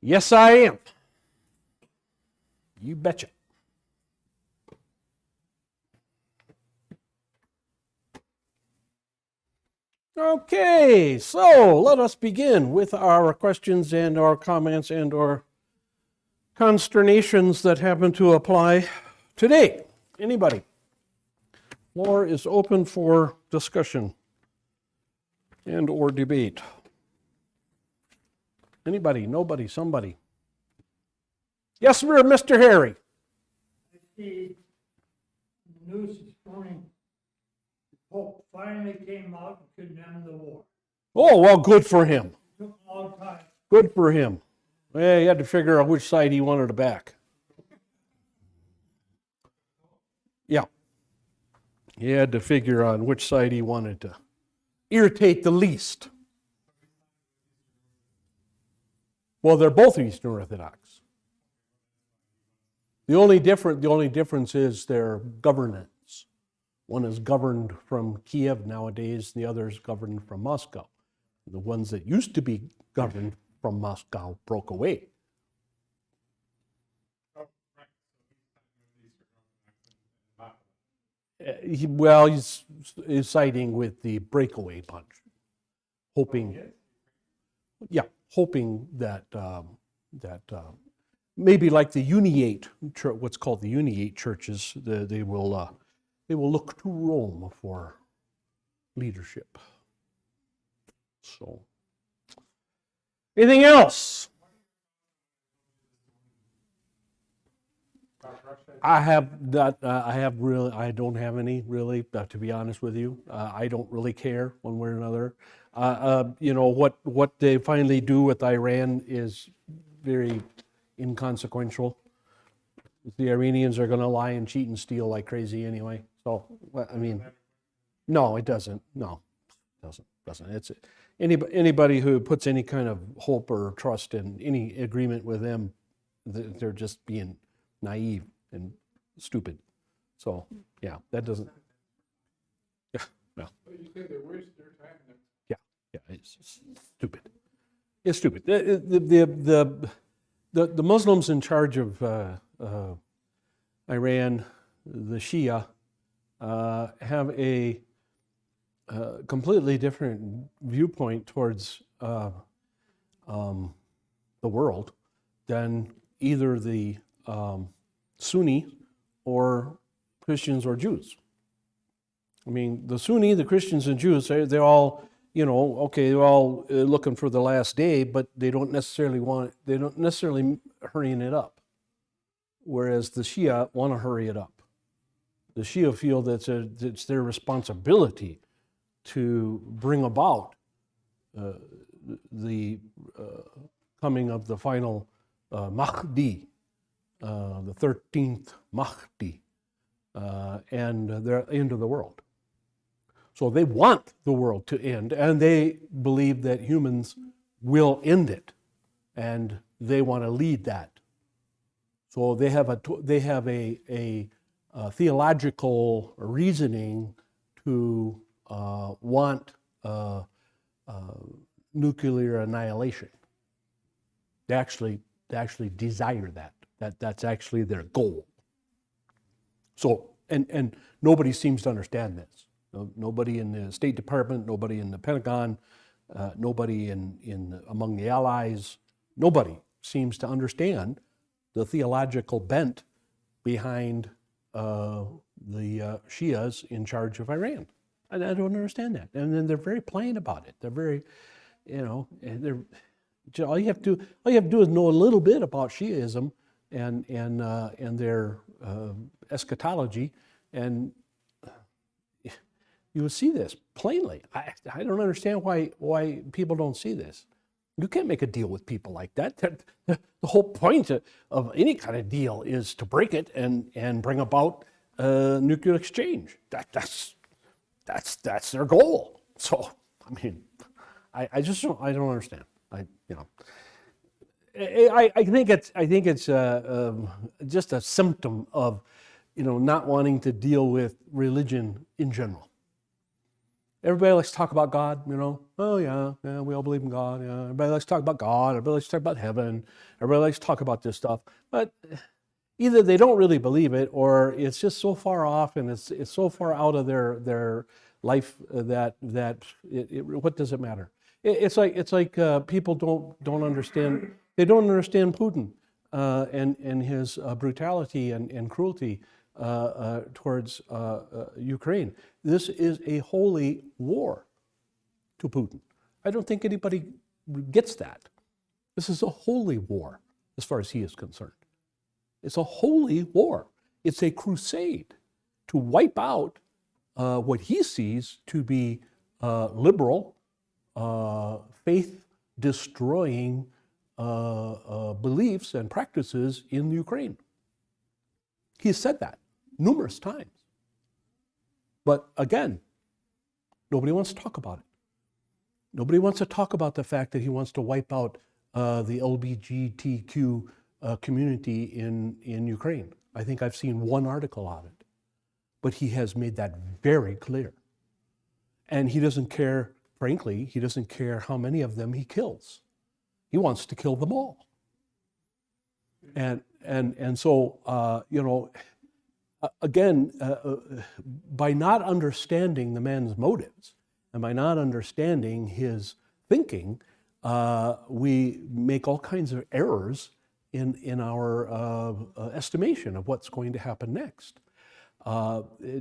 Yes, I am. You betcha. Okay, so let us begin with our questions and our comments and our consternations that happen to apply today. Anybody? Floor is open for discussion and or debate. Anybody? Nobody? Somebody? Yes, sir, Mr. Harry. I see the news this morning, the Pope finally came out and condemned the war. Oh, well, good for him. It took a long time. Good for him. Well, he had to figure out which side he wanted to back. Yeah. He had to figure on which side he wanted to irritate the least. Well, they're both Eastern Orthodox. The only difference is their governance. One is governed from Kiev nowadays, the other is governed from Moscow. The ones that used to be governed from Moscow broke away. He's siding with the breakaway bunch, hoping that maybe like the Uniate, what's called the Uniate churches, they will look to Rome for leadership. So, anything else? I don't have any really, to be honest with you. I don't really care one way or another. What they finally do with Iran is very inconsequential. The Iranians are going to lie and cheat and steal like crazy anyway. So, I mean, no, it doesn't. No, it doesn't. It's anybody who puts any kind of hope or trust in any agreement with them, they're just being naive and stupid. So, yeah, that doesn't. Yeah, no. But you say they waste their time. Yeah, it's stupid. It's stupid. The Muslims in charge of Iran, the Shia, have a completely different viewpoint towards the world than either the Sunni or Christians or Jews. I mean, the Sunni, the Christians and Jews, they're all, they're all looking for the last day, but they don't necessarily hurrying it up. Whereas the Shia want to hurry it up. The Shia feel that it's their responsibility to bring about the coming of the final Mahdi, the 13th Mahdi, and the end of the world. So they want the world to end, and they believe that humans will end it, and they want to lead that. So they have a theological reasoning to want nuclear annihilation. They actually desire that. That's actually their goal. So and nobody seems to understand this. Nobody in the State Department, nobody in the Pentagon, nobody among the allies, nobody seems to understand the theological bent behind the Shias in charge of Iran. I don't understand that. And then they're very plain about it. They're very, all you have to do is know a little bit about Shiaism and their eschatology, and you will see this plainly. I don't understand why people don't see this. You can't make a deal with people like that. The whole point of any kind of deal is to break it and bring about nuclear exchange. That's their goal. So I mean, I just don't understand. I think it's just a symptom of not wanting to deal with religion in general. Everybody likes to talk about God, you know. Oh yeah, we all believe in God. Yeah, everybody likes to talk about God. Everybody likes to talk about heaven. Everybody likes to talk about this stuff. But either they don't really believe it, or it's just so far off, and it's so far out of their life that what does it matter? It's like people don't understand. They don't understand Putin and his brutality and cruelty towards Ukraine. This is a holy war to Putin. I don't think anybody gets that. This is a holy war as far as he is concerned. It's a holy war. It's a crusade to wipe out what he sees to be liberal, faith-destroying beliefs and practices in Ukraine. He said that numerous times. But again, nobody wants to talk about it. Nobody wants to talk about the fact that he wants to wipe out the LGBTQ community in Ukraine. I think I've seen one article on it. But he has made that very clear. And he doesn't care, frankly, he doesn't care how many of them he kills. He wants to kill them all. And so, you know, again, by not understanding the man's motives and by not understanding his thinking, we make all kinds of errors in our estimation of what's going to happen next.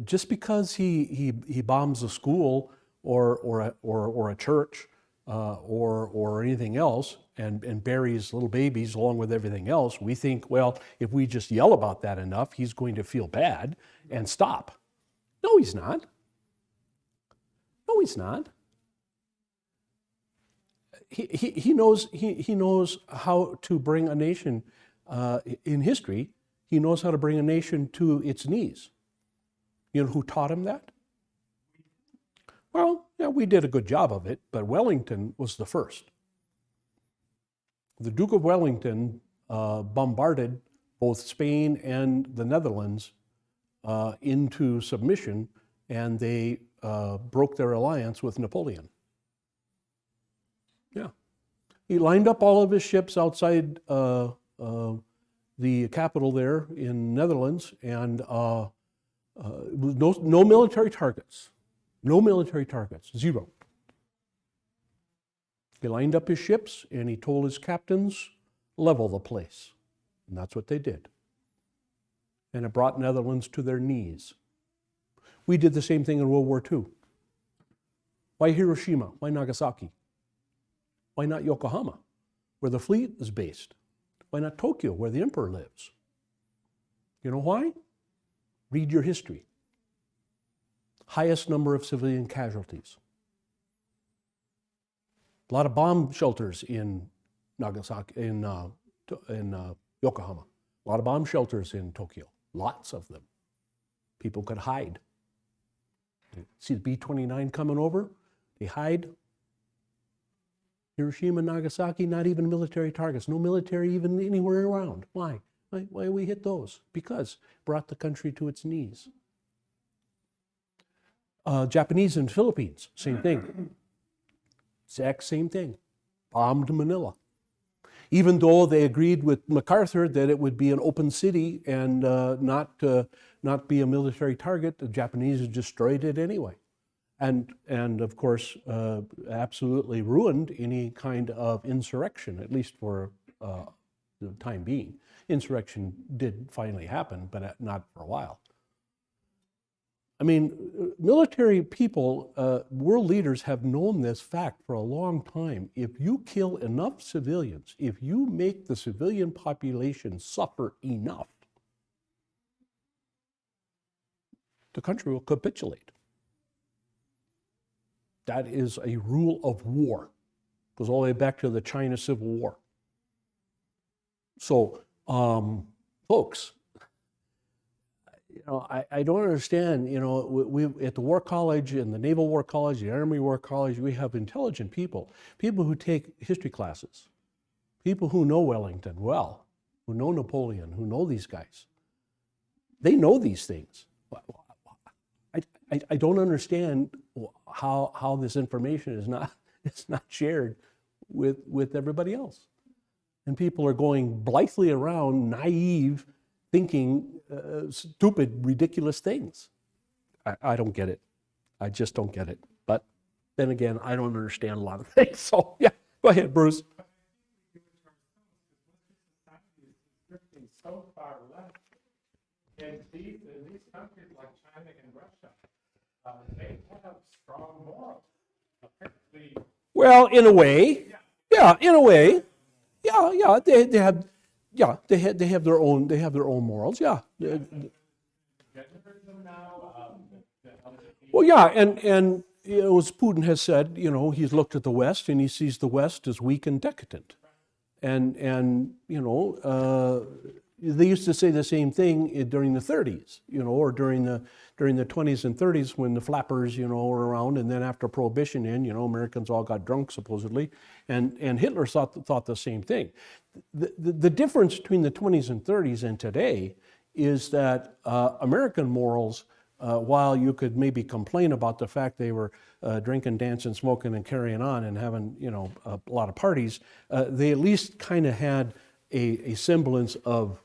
Just because he bombs a school or a church or anything else and buries little babies along with everything else, we think, well, if we just yell about that enough, he's going to feel bad and stop. No, he's not. No, he's not. He knows how to bring a nation in history. He knows how to bring a nation to its knees. You know who taught him that? Well, yeah, we did a good job of it, but Wellington was the first. The Duke of Wellington bombarded both Spain and the Netherlands into submission, and they broke their alliance with Napoleon. Yeah. He lined up all of his ships outside the capital there in Netherlands, and no military targets. No military targets, zero. He lined up his ships and he told his captains, level the place. And that's what they did. And it brought Netherlands to their knees. We did the same thing in World War II. Why Hiroshima? Why Nagasaki? Why not Yokohama, where the fleet is based? Why not Tokyo, where the emperor lives? You know why? Read your history. Highest number of civilian casualties. A lot of bomb shelters in Nagasaki, in Yokohama. A lot of bomb shelters in Tokyo. Lots of them. People could hide. See the B-29 coming over? They hide. Hiroshima, Nagasaki, not even military targets. No military even anywhere around. Why? Why we hit those? Because it brought the country to its knees. Japanese in Philippines, same thing. Exact same thing. Bombed Manila. Even though they agreed with MacArthur that it would be an open city and not be a military target, the Japanese destroyed it anyway. And of course, absolutely ruined any kind of insurrection, at least for the time being. Insurrection did finally happen, but not for a while. I mean, military people, world leaders have known this fact for a long time. If you kill enough civilians, if you make the civilian population suffer enough, the country will capitulate. That is a rule of war. It goes all the way back to the China Civil War. So, folks, you know, I don't understand, you know, we at the War College and the Naval War College, the Army War College, we have intelligent people who take history classes, people who know Wellington well, who know Napoleon, who know these guys. They know these things. I don't understand how this information is not it's not shared with everybody else. And people are going blithely around, naive, thinking stupid, ridiculous things. I don't get it. I just don't get it. But then again, I don't understand a lot of things. So yeah, go ahead, Bruce. Drifting so far left, and these countries like China and Russia, they have strong morals. Apparently, Well, in a way, yeah, in a way, yeah, they have their own morals, yeah. genderism now. Well, yeah, and you know, as Putin has said, you know, he's looked at the West and he sees the West as weak and decadent, and you know, they used to say the same thing during the 30s, you know, or during the 20s and 30s when the flappers, you know, were around, and then after Prohibition you know, Americans all got drunk supposedly, and Hitler thought the same thing. The difference between the 20s and 30s and today is that American morals, while you could maybe complain about the fact they were drinking, dancing, smoking, and carrying on and having, you know, a lot of parties, they at least kind of had a semblance of,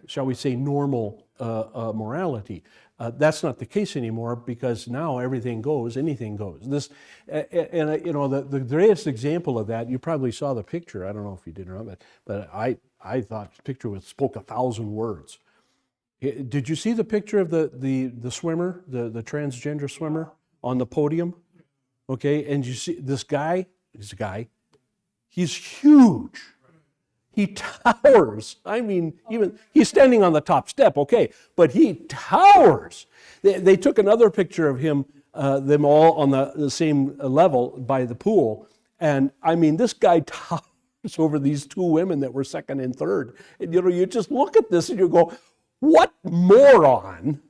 shall we say, normal morality. That's not the case anymore because now everything goes, anything goes. You know, the greatest example of that, you probably saw the picture. I don't know if you did or not, but I thought the picture spoke 1,000 words. Did you see the picture of the swimmer, the transgender swimmer on the podium? Okay, and you see this guy, he's huge. He towers. I mean, even he's standing on the top step, okay, but he towers. They took another picture of him, them all on the same level by the pool, and I mean, this guy towers over these two women that were second and third. And you know, you just look at this and you go, what moron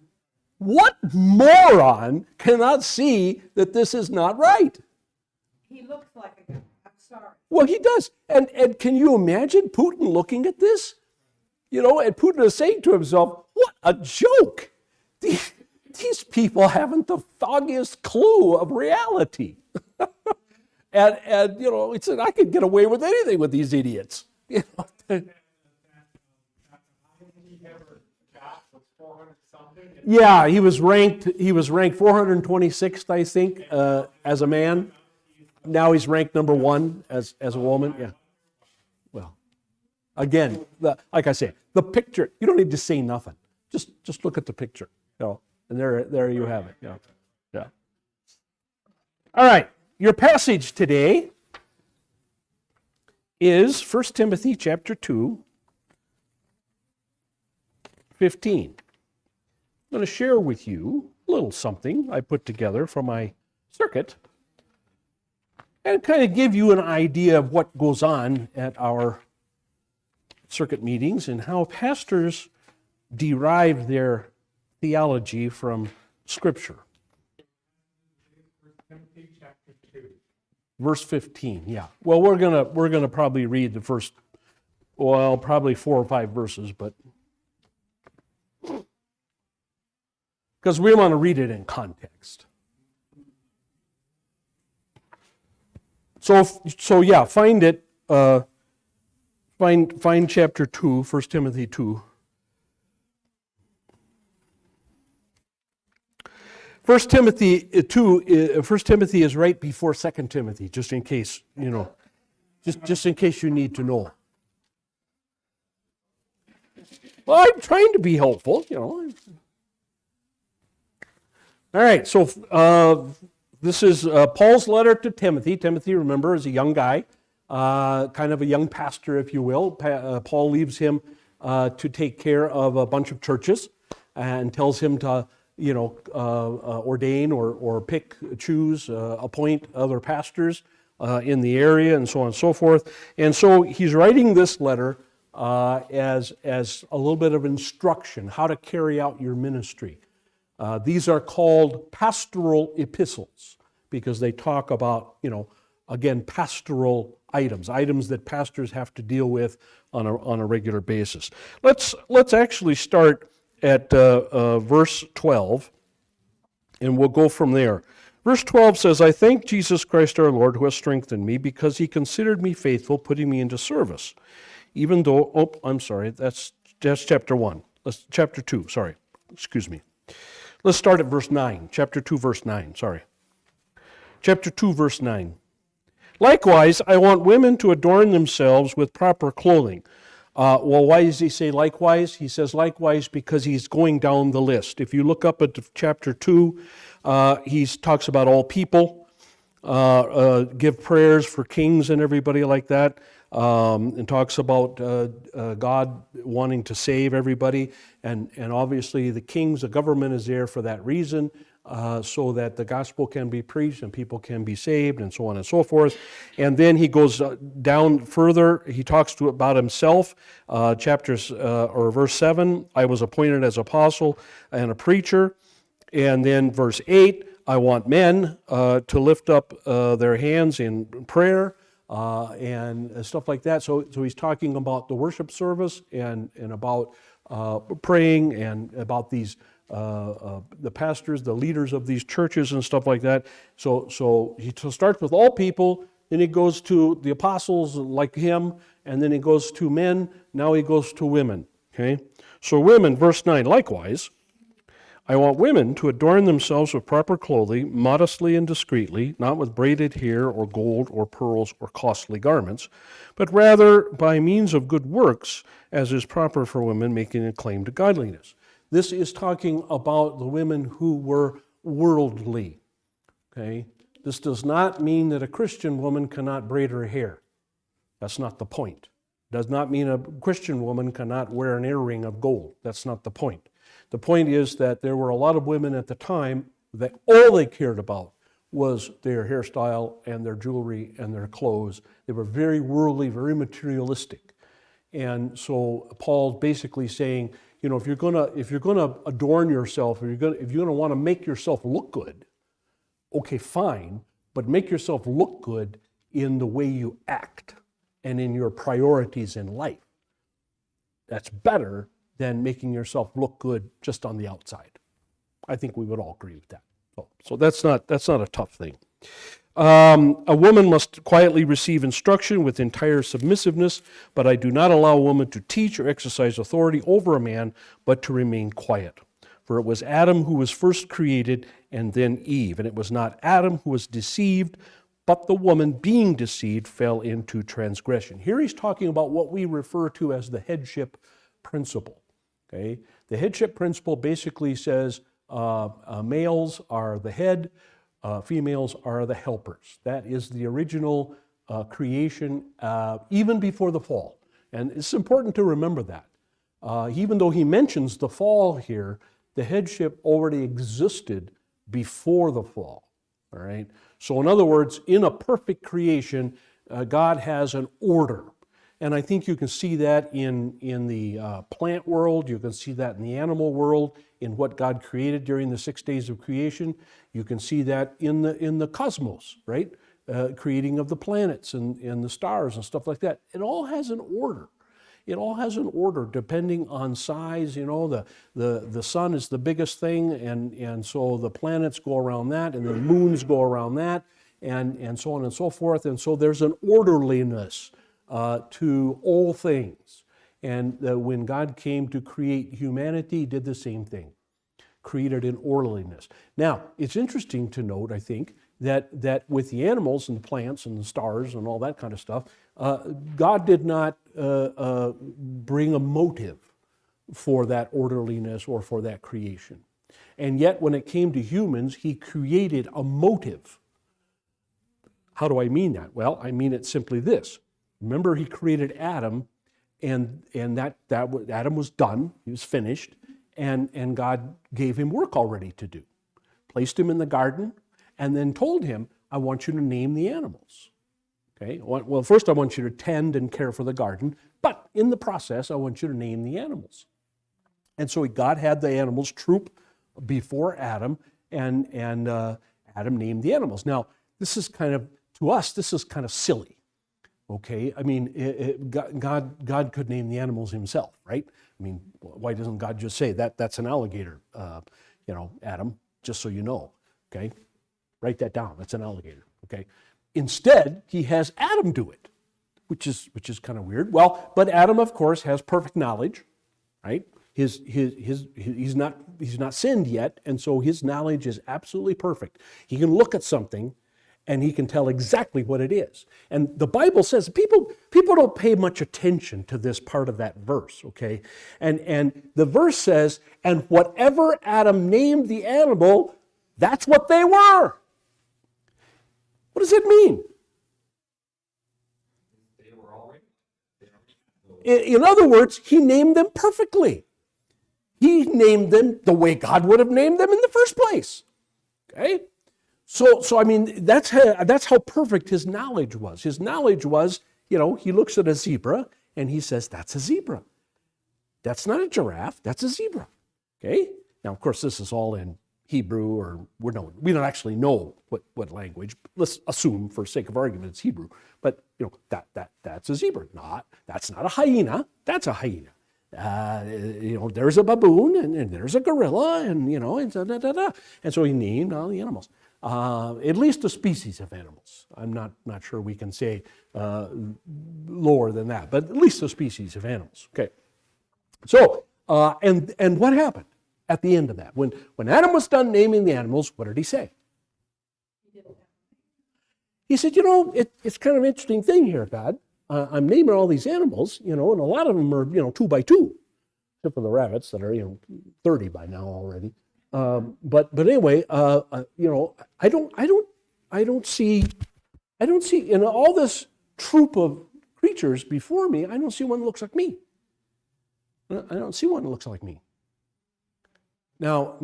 cannot see that this is not right? He looks like a guy. I'm sorry. Well, he does. And can you imagine Putin looking at this? You know, and Putin is saying to himself, what a joke. These people haven't the foggiest clue of reality. and you know, it's I could get away with anything with these idiots. You know? Yeah, he was ranked 426th, I think, as a man. Now he's ranked number 1 as a woman. Yeah. Well, again, like I say, the picture, you don't need to say nothing. Just look at the picture. You know, and there you have it. Yeah. Yeah. All right. Your passage today is 1 Timothy chapter 2, 15. I'm going to share with you a little something I put together for my circuit and kind of give you an idea of what goes on at our circuit meetings and how pastors derive their theology from Scripture. Timothy chapter 2. Verse 15, yeah. Well, we're gonna probably read the first, well, probably 4 or 5 verses, but because we want to read it in context. So yeah, find it. Find chapter 2, 1 Timothy 2. 1 Timothy 2. 1 Timothy is right before 2 Timothy, just in case you know, just in case you need to know. Well, I'm trying to be helpful, you know. All right, so this is Paul's letter to Timothy. Timothy, remember, is a young guy, kind of a young pastor, if you will. Paul leaves him to take care of a bunch of churches and tells him to, you know, ordain or pick, choose, appoint other pastors in the area and so on and so forth. And so he's writing this letter as a little bit of instruction, how to carry out your ministry. These are called pastoral epistles because they talk about, you know, again, pastoral items that pastors have to deal with on a regular basis. Let's actually start at verse 12, and we'll go from there. Verse 12 says, I thank Jesus Christ our Lord who has strengthened me because he considered me faithful, putting me into service. Even though, that's chapter 1. Chapter 2, sorry. Excuse me. Let's start at verse 9. Chapter 2, verse 9, sorry. Chapter 2, verse 9. Likewise, I want women to adorn themselves with proper clothing. Well, why does he say likewise? He says likewise because he's going down the list. If you look up at chapter 2, he talks about all people, give prayers for kings and everybody like that, and talks about God wanting to save everybody. And obviously the kings, the government is there for that reason, so that the gospel can be preached and people can be saved and so on and so forth. And then he goes down further. He talks about himself, verse 7, I was appointed as apostle and a preacher. And then verse 8, I want men to lift up their hands in prayer and stuff like that. So he's talking about the worship service and about praying and about these the pastors, the leaders of these churches and stuff like that. So he starts with all people, then he goes to the apostles like him, and then he goes to men, now he goes to women. Okay? So women, verse 9, likewise, I want women to adorn themselves with proper clothing, modestly and discreetly, not with braided hair or gold or pearls or costly garments, but rather by means of good works, as is proper for women making a claim to godliness. This is talking about the women who were worldly. Okay? This does not mean that a Christian woman cannot braid her hair. That's not the point. It does not mean a Christian woman cannot wear an earring of gold. That's not the point. The point is that there were a lot of women at the time that all they cared about was their hairstyle and their jewelry and their clothes. They were very worldly, very materialistic. And so Paul's basically saying, you know, if you're gonna adorn yourself, if you're gonna want to make yourself look good, okay, fine, but make yourself look good in the way you act and in your priorities in life. That's better than making yourself look good just on the outside. I think we would all agree with that. So that's not a tough thing. A woman must quietly receive instruction with entire submissiveness, but I do not allow a woman to teach or exercise authority over a man, but to remain quiet. For it was Adam who was first created, and then Eve. And it was not Adam who was deceived, but the woman being deceived fell into transgression. Here he's talking about what we refer to as the headship principle. Okay? The headship principle basically says males are the head, females are the helpers. That is the original creation even before the fall. And it's important to remember that. Even though he mentions the fall here, the headship already existed before the fall. All right? So in other words, in a perfect creation, God has an order. And I think you can see that in the plant world, you can see that in the animal world, in what God created during the 6 days of creation. You can see that in the cosmos, right? Creating of the planets and the stars and stuff like that. It all has an order. It all has an order depending on size. You know, the sun is the biggest thing, and so the planets go around that, and the moons go around that, and so on and so forth. And so there's an orderliness to all things. And when God came to create humanity, he did the same thing, created in orderliness. Now, it's interesting to note, I think, that with the animals and the plants and the stars and all that kind of stuff, God did not bring a motive for that orderliness or for that creation. And yet, when it came to humans, he created a motive. How do I mean that? Well, I mean it simply this. Remember, he created Adam, and that Adam was done, he was finished, and God gave him work already to do. Placed him in the garden, and then told him, I want you to name the animals. Okay? Well, first I want you to tend and care for the garden, but in the process, I want you to name the animals. And so God had the animals troop before Adam, and Adam named the animals. Now, this is kind of, to us, this is kind of silly. Okay, I mean, God could name the animals himself, right? I mean, why doesn't God just say that's an alligator, Adam, just so you know, okay? Write that down. That's an alligator. Okay. Instead, he has Adam do it, which is kind of weird. Well, but Adam, of course, has perfect knowledge, right? He's not sinned yet, and so his knowledge is absolutely perfect. He can look at something and he can tell exactly what it is. And the Bible says people don't pay much attention to this part of that verse, okay? And the verse says, and whatever Adam named the animal, that's what they were. What does it mean? In other words, he named them perfectly. He named them the way God would have named them in the first place. Okay? So I mean, that's how perfect his knowledge was. His knowledge was, he looks at a zebra and he says, that's a zebra. That's not a giraffe, that's a zebra. Okay? Now, of course, this is all in Hebrew, or we don't actually know what language. Let's assume, for sake of argument, it's Hebrew. But that's a zebra. That's not a hyena. That's a hyena. There's a baboon and there's a gorilla and and so he named all the animals. At least a species of animals. I'm not sure we can say lower than that, but at least a species of animals. Okay. So and what happened at the end of that? When Adam was done naming the animals, what did he say? He said, it's kind of an interesting thing here, God. I'm naming all these animals, and a lot of them are, 2 by 2, except for the rabbits that are, 30 by now already. But anyway, I don't see in all this troop of creatures before me, I don't see one that looks like me. I don't see one that looks like me. Now,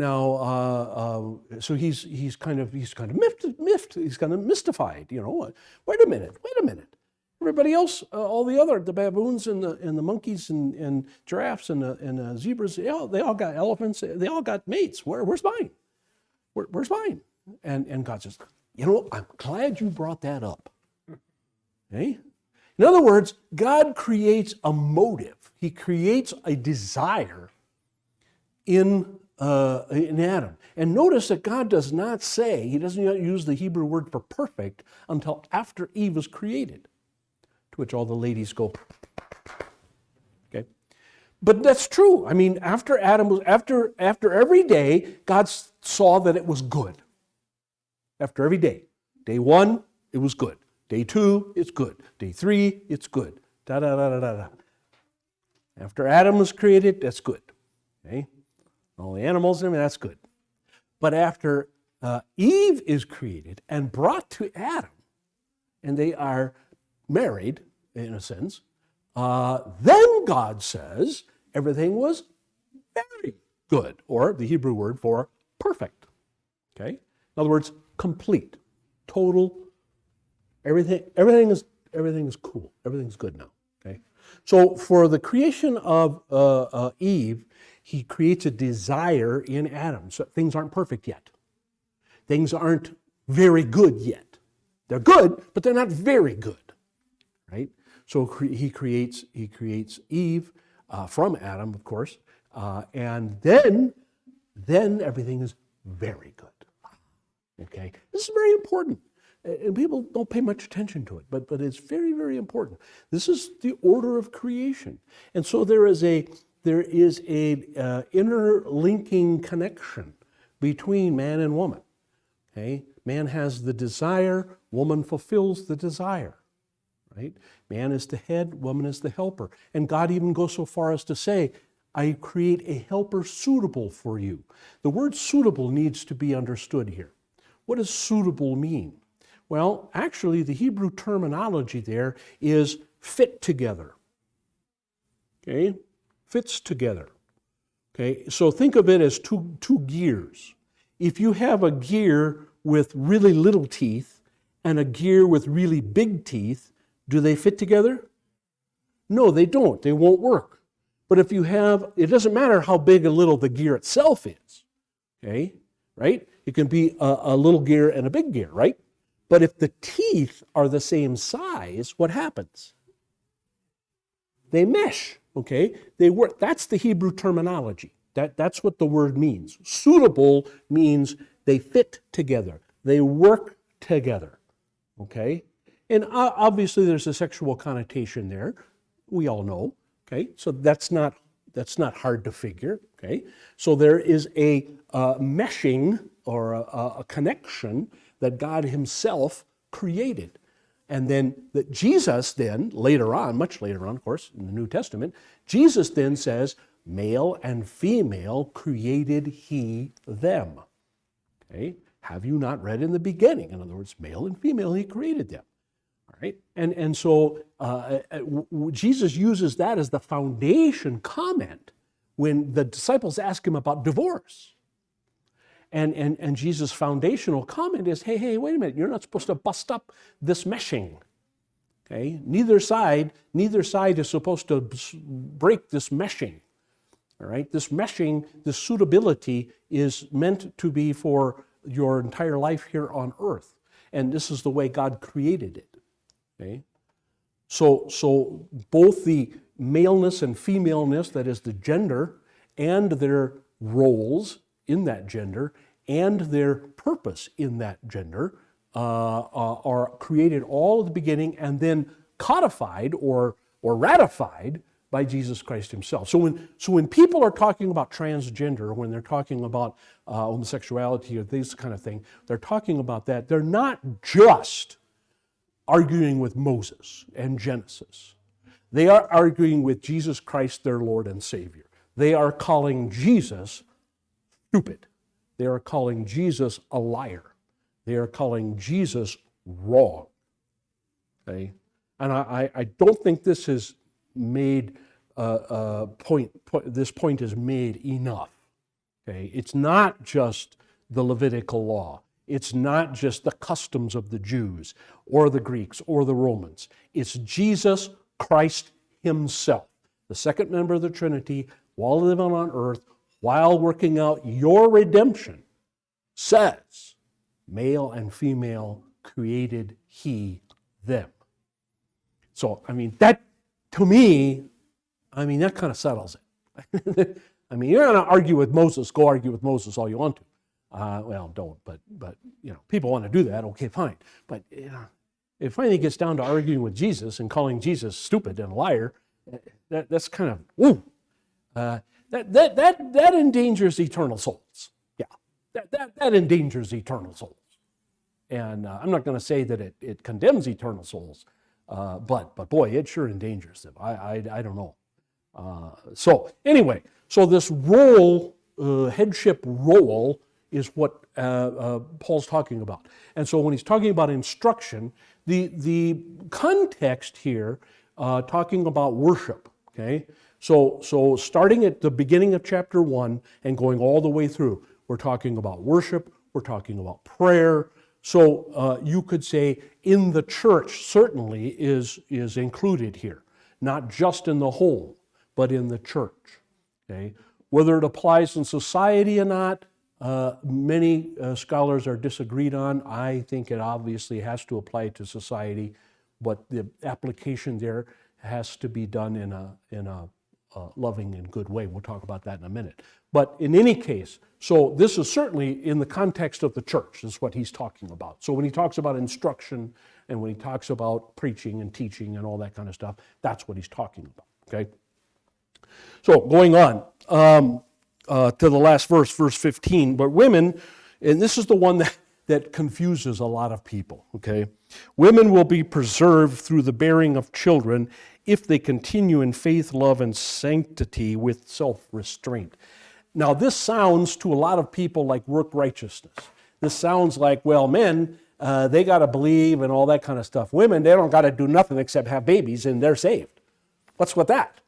so he's kind of miffed. He's kind of mystified. Wait a minute. Everybody else, the baboons and the monkeys and giraffes and the zebras, they all got elephants. They all got mates. Where's mine? Where's mine? And God says, I'm glad you brought that up. Okay? In other words, God creates a motive. He creates a desire in Adam. And notice that God does not say, he doesn't use the Hebrew word for perfect until after Eve was created. To which all the ladies go, okay? But that's true. I mean, after every day, God saw that it was good. After every day. Day 1, it was good. Day 2, it's good. Day 3, it's good. Da-da-da-da-da-da. After Adam was created, that's good. Okay? All the animals, that's good. But after Eve is created and brought to Adam, and they are married, in a sense, then God says everything was very good, or the Hebrew word for perfect. Okay? In other words, complete, total, everything is cool. Everything's good now. Okay? So for the creation of Eve, he creates a desire in Adam. So things aren't perfect yet. Things aren't very good yet. They're good, but they're not very good. Right? So he creates Eve from Adam, of course, and then everything is very good. Okay? This is very important. And people don't pay much attention to it, but it's very, very important. This is the order of creation. And so there is a interlinking connection between man and woman. Okay? Man has the desire, woman fulfills the desire. Right? Man is the head, woman is the helper. And God even goes so far as to say, I create a helper suitable for you. The word suitable needs to be understood here. What does suitable mean? Well, actually, the Hebrew terminology there is fit together. Okay? Fits together. Okay? So think of it as two gears. If you have a gear with really little teeth and a gear with really big teeth, do they fit together? No, they don't. They won't work. But if you have, it doesn't matter how big or little the gear itself is. Okay? Right? It can be a little gear and a big gear, right? But if the teeth are the same size, what happens? They mesh, okay? They work. That's the Hebrew terminology. That's what the word means. Suitable means they fit together. They work together, okay? And obviously there's a sexual connotation there. We all know, okay? So that's not hard to figure, okay? So there is a meshing or a connection that God himself created. And then that Jesus then, later on, much later on, of course, in the New Testament, Jesus then says, male and female created he them. Okay? Have you not read in the beginning? In other words, male and female, he created them. All right? And so Jesus uses that as the foundation comment when the disciples ask him about divorce. And Jesus' foundational comment is, hey, wait a minute, you're not supposed to bust up this meshing. Okay? Neither side is supposed to break this meshing. All right? This meshing, this suitability is meant to be for your entire life here on earth. And this is the way God created it. Okay? So both the maleness and femaleness, that is the gender, and their roles in that gender, and their purpose in that gender are created all at the beginning and then codified or ratified by Jesus Christ himself. So when people are talking about transgender, when they're talking about homosexuality or this kind of thing, they're talking about that. They're not just arguing with Moses and Genesis. They are arguing with Jesus Christ, their Lord and Savior. They are calling Jesus stupid. They are calling Jesus a liar. They are calling Jesus wrong. Okay? And I don't think this is made this point is made enough. Okay? It's not just the Levitical law. It's not just the customs of the Jews or the Greeks or the Romans. It's Jesus Christ himself, the second member of the Trinity, while living on earth, while working out your redemption, says, male and female created he them. So, that, to me, that kind of settles it. You're going to argue with Moses, go argue with Moses all you want to. Well, don't, but people want to do that, okay, fine. But, it finally gets down to arguing with Jesus and calling Jesus stupid and a liar. That's kind of, that endangers eternal souls. Yeah, that endangers eternal souls. And I'm not going to say that it condemns eternal souls, but boy, it sure endangers them. I don't know. So anyway, so this role, headship role, is what Paul's talking about. And so when he's talking about instruction, the context here, talking about worship, okay? So starting at the beginning of chapter 1 and going all the way through, we're talking about worship, we're talking about prayer. So you could say in the church certainly is included here, not just in the home, but in the church, okay? Whether it applies in society or not, many scholars are disagreed on. I think it obviously has to apply to society, but the application there has to be done in a loving and good way. We'll talk about that in a minute. But in any case, so this is certainly in the context of the church, is what he's talking about. So when he talks about instruction and when he talks about preaching and teaching and all that kind of stuff, that's what he's talking about, okay? So going on to the last verse, verse 15, but women, and this is the one that confuses a lot of people, okay? Women will be preserved through the bearing of children if they continue in faith, love, and sanctity with self-restraint. Now, this sounds to a lot of people like work righteousness. This sounds like, well, men, they got to believe and all that kind of stuff. Women, they don't got to do nothing except have babies and they're saved. What's with that?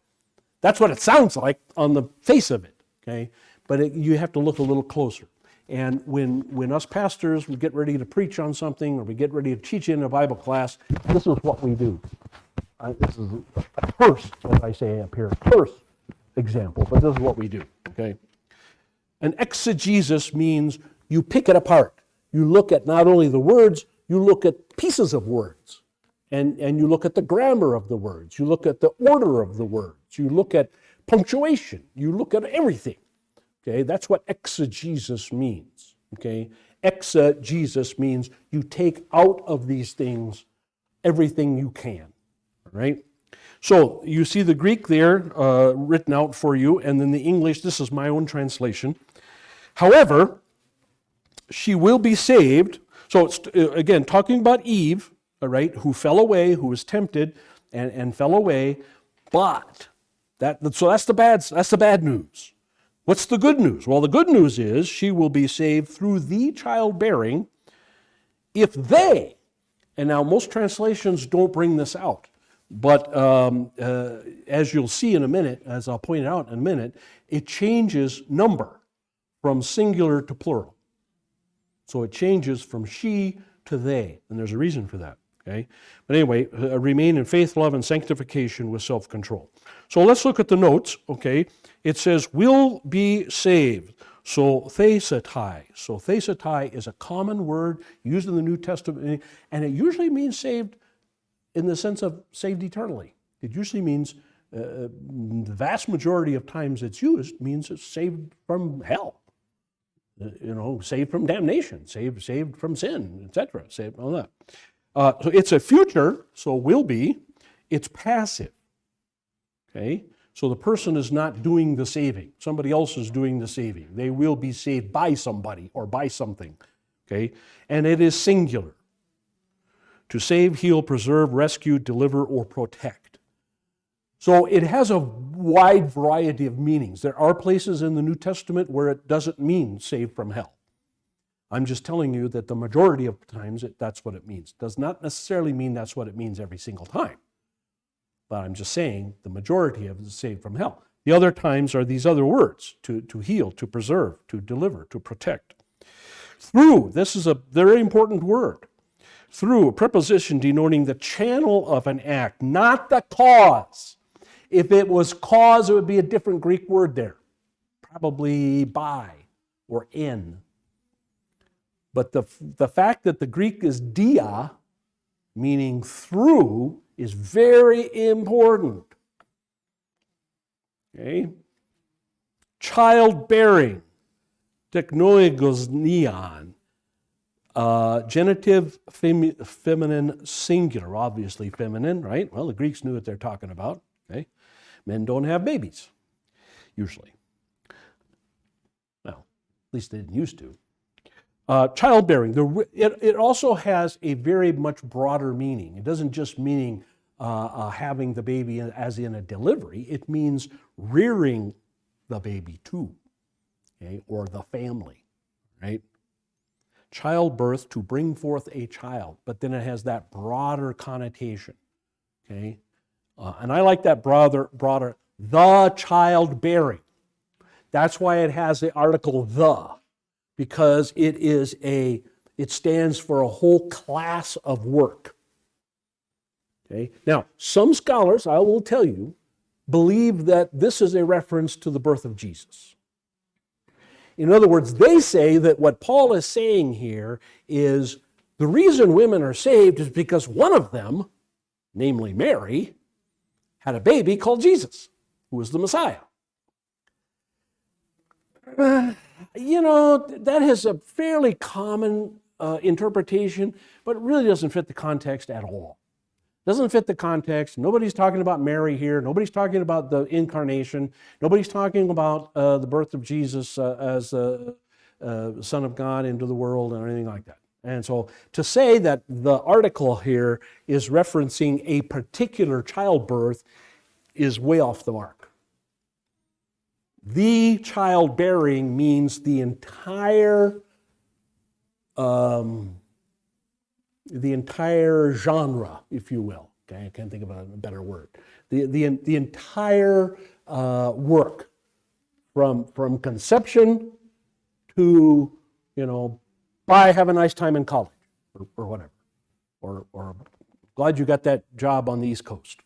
That's what it sounds like on the face of it, okay? But you have to look a little closer. And when us pastors, we get ready to preach on something or we get ready to teach in a Bible class, this is what we do. This is a terse, as I say up here, a terse example, but this is what we do, okay? An exegesis means you pick it apart. You look at not only the words, you look at pieces of words. And you look at the grammar of the words. You look at the order of the words. You look at punctuation. You look at everything. Okay, that's what exegesis means. Okay, Exegesis means you take out of these things everything you can, right? So you see the Greek there written out for you, and then the English, this is my own translation. However, she will be saved. So it's, again, talking about Eve, all right, who fell away, who was tempted and fell away, but so that's the bad news. What's the good news? Well, the good news is she will be saved through the childbearing if they, and now most translations don't bring this out, but as you'll see in a minute, as I'll point out in a minute, it changes number from singular to plural. So it changes from she to they, and there's a reason for that. Okay? But anyway, remain in faith, love, and sanctification with self-control. So let's look at the notes, okay? It says, will be saved. So thesetai. So thesetai is a common word used in the New Testament, and it usually means saved in the sense of saved eternally. It usually means, the vast majority of times it's used, means it's saved from hell. Saved from damnation, saved from sin, etc. Saved all that. So it's a future, so will be. It's passive. Okay? So the person is not doing the saving. Somebody else is doing the saving. They will be saved by somebody or by something. Okay? And it is singular. To save, heal, preserve, rescue, deliver, or protect. So it has a wide variety of meanings. There are places in the New Testament where it doesn't mean saved from hell. I'm just telling you that the majority of times that's what it means. Does not necessarily mean that's what it means every single time. But I'm just saying the majority of it is saved from hell. The other times are these other words, to heal, to preserve, to deliver, to protect. Through, this is a very important word. Through, a preposition denoting the channel of an act, not the cause. If it was cause, it would be a different Greek word there. Probably by or in. But the fact that the Greek is dia, meaning through, is very important. Okay? Childbearing, teknoegosnion, genitive feminine singular, obviously feminine, right? Well, the Greeks knew what they're talking about. Okay? Men don't have babies, usually. Well, at least they didn't used to. Childbearing, it also has a very much broader meaning. It doesn't just mean having the baby as in a delivery. It means rearing the baby too, okay, or the family, right? Childbirth, to bring forth a child, but then it has that broader connotation, okay? And I like that broader, the childbearing. That's why it has the article the, because it stands for a whole class of work. Okay? Now, some scholars, I will tell you, believe that this is a reference to the birth of Jesus. In other words, they say that what Paul is saying here is the reason women are saved is because one of them, namely Mary, had a baby called Jesus, who was the Messiah. That has a fairly common interpretation, but it really doesn't fit the context at all. Doesn't fit the context. Nobody's talking about Mary here. Nobody's talking about the incarnation. Nobody's talking about the birth of Jesus as the Son of God into the world or anything like that. And so to say that the article here is referencing a particular childbirth is way off the mark. The childbearing means the entire genre, if you will. Okay, I can't think of a better word. The entire work from conception to, bye, have a nice time in college, or whatever, or glad you got that job on the East Coast.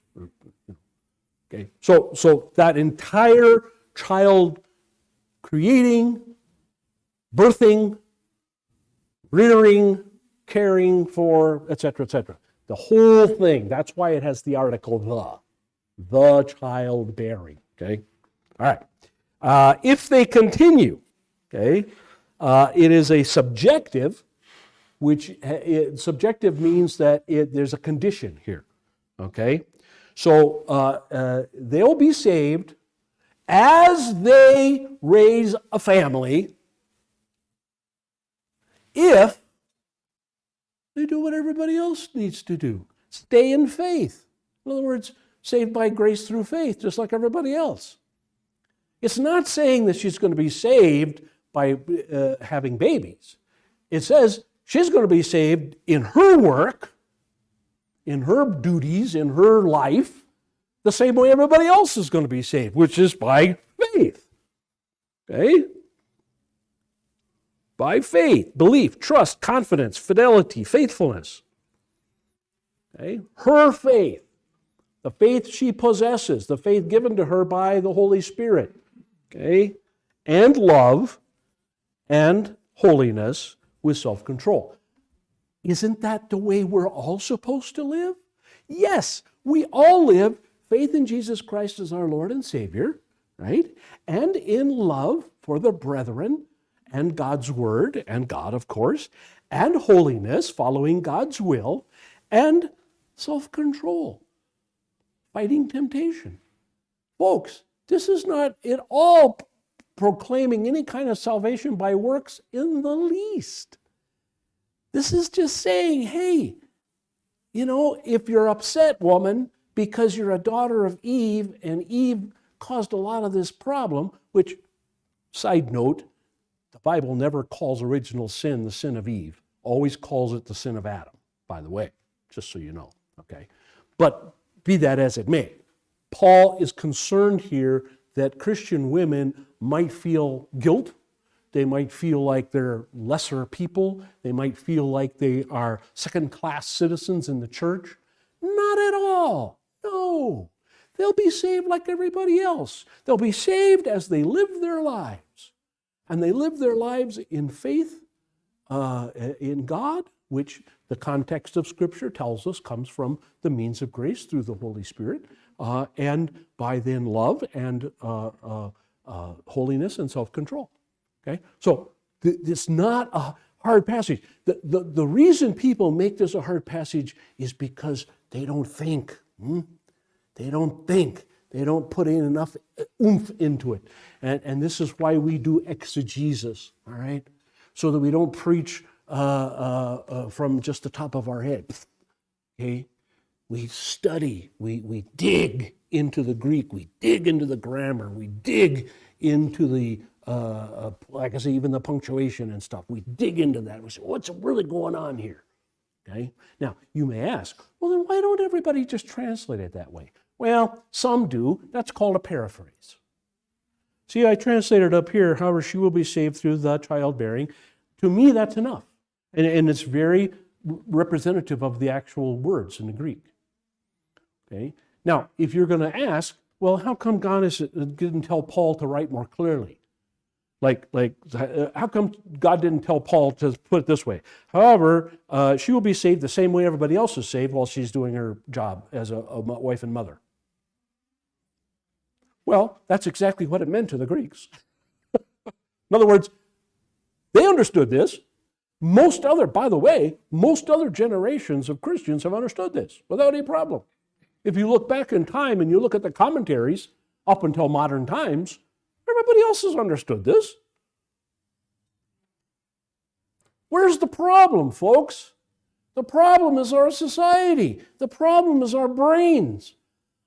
Okay, so that entire child creating, birthing, rearing, caring for, etc., the whole thing. That's why it has the article the childbearing. Okay, all right. If they continue, okay, It is a subjective, which subjective means that there's a condition here. Okay? So they'll be saved as they raise a family if they do what everybody else needs to do. Stay in faith. In other words, saved by grace through faith, just like everybody else. It's not saying that she's going to be saved by having babies. It says she's going to be saved in her work, in her duties, in her life, the same way everybody else is going to be saved, which is by faith. Okay? By faith, belief, trust, confidence, fidelity, faithfulness. Okay? Her faith, the faith she possesses, the faith given to her by the Holy Spirit. Okay? And love and holiness with self-control. Isn't that the way we're all supposed to live? Yes, we all live faith in Jesus Christ as our Lord and Savior, right? And in love for the brethren and God's Word and God, of course, and holiness, following God's will, and self-control, fighting temptation. Folks, this is not at all proclaiming any kind of salvation by works in the least. This is just saying, hey, if you're upset, woman, because you're a daughter of Eve, and Eve caused a lot of this problem, which, side note, the Bible never calls original sin the sin of Eve, always calls it the sin of Adam, by the way, just so you know, okay? But be that as it may, Paul is concerned here that Christian women might feel guilt. They might feel like they're lesser people. They might feel like they are second-class citizens in the church. Not at all. No. They'll be saved like everybody else. They'll be saved as they live their lives. And they live their lives in faith in God, which the context of Scripture tells us comes from the means of grace through the Holy Spirit, and by then love and holiness and self-control. Okay? So it's not a hard passage. The reason people make this a hard passage is because they don't think. They don't think. They don't put in enough oomph into it. And this is why we do exegesis, all right? So that we don't preach from just the top of our head. Okay? We study, we dig into the Greek, we dig into the grammar, we dig into the, like I say, even the punctuation and stuff. We dig into that. We say, what's really going on here? Okay? Now, you may ask, well, then why don't everybody just translate it that way? Well, some do. That's called a paraphrase. See, I translated up here, however, she will be saved through the childbearing. To me, that's enough. And it's very representative of the actual words in the Greek. Okay? Now, if you're going to ask, well, how come God didn't tell Paul to write more clearly? Like, how come God didn't tell Paul to put it this way? However, she will be saved the same way everybody else is saved while she's doing her job as a wife and mother. Well, that's exactly what it meant to the Greeks. In other words, they understood this. Most other generations of Christians have understood this without any problem. If you look back in time and you look at the commentaries up until modern times, everybody else has understood this. Where's the problem, folks? The problem is our society. The problem is our brains.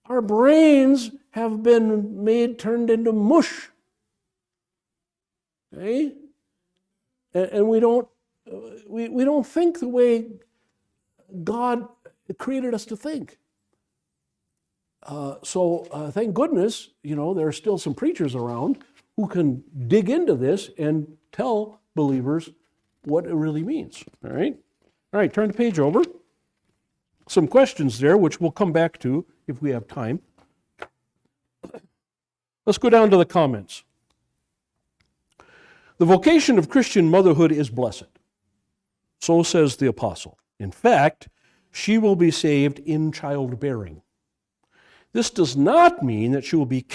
Our brains have been turned into mush. Okay? And we don't think the way God created us to think. So thank goodness, there are still some preachers around who can dig into this and tell believers what it really means. All right, turn the page over. Some questions there, which we'll come back to if we have time. Let's go down to the comments. The vocation of Christian motherhood is blessed. So says the apostle. In fact, she will be saved in childbearing. This does not mean that she will be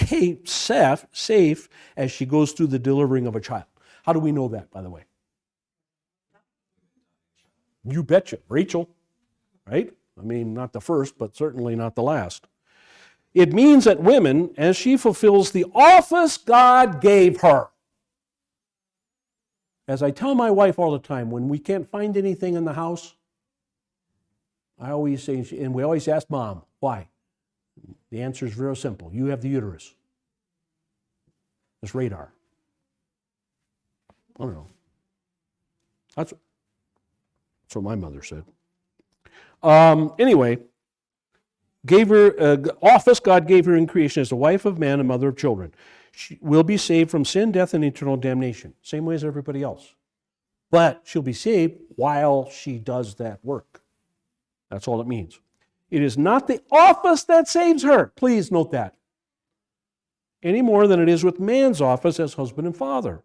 safe as she goes through the delivering of a child. How do we know that, by the way? You betcha. Rachel, right? I mean, not the first, but certainly not the last. It means that women, as she fulfills the office God gave her. As I tell my wife all the time, when we can't find anything in the house, I always say, and we always ask Mom, why? The answer is real simple. You have the uterus. It's radar. I don't know. That's what my mother said. Anyway, gave her office God gave her in creation as the wife of man and mother of children. She will be saved from sin, death, and eternal damnation. Same way as everybody else. But she'll be saved while she does that work. That's all it means. It is not the office that saves her. Please note that. Any more than it is with man's office as husband and father.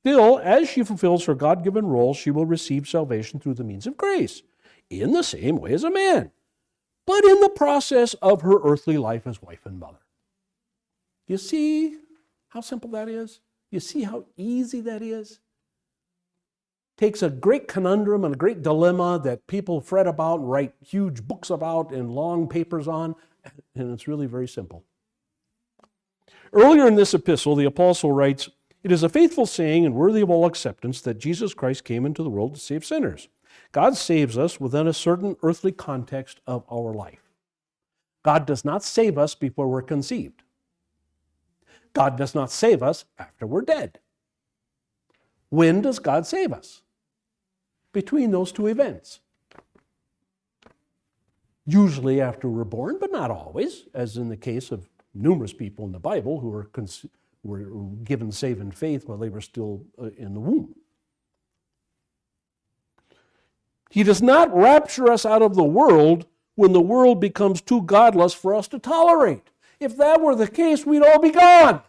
Still, as she fulfills her God-given role, she will receive salvation through the means of grace, in the same way as a man, but in the process of her earthly life as wife and mother. You see how simple that is? You see how easy that is? Takes a great conundrum and a great dilemma that people fret about and write huge books about and long papers on, and it's really very simple. Earlier in this epistle, the apostle writes, "It is a faithful saying and worthy of all acceptance that Jesus Christ came into the world to save sinners." God saves us within a certain earthly context of our life. God does not save us before we're conceived. God does not save us after we're dead. When does God save us? Between those two events. Usually after we're born, but not always, as in the case of numerous people in the Bible who were given saving faith while they were still in the womb. He does not rapture us out of the world when the world becomes too godless for us to tolerate. If that were the case, we'd all be gone.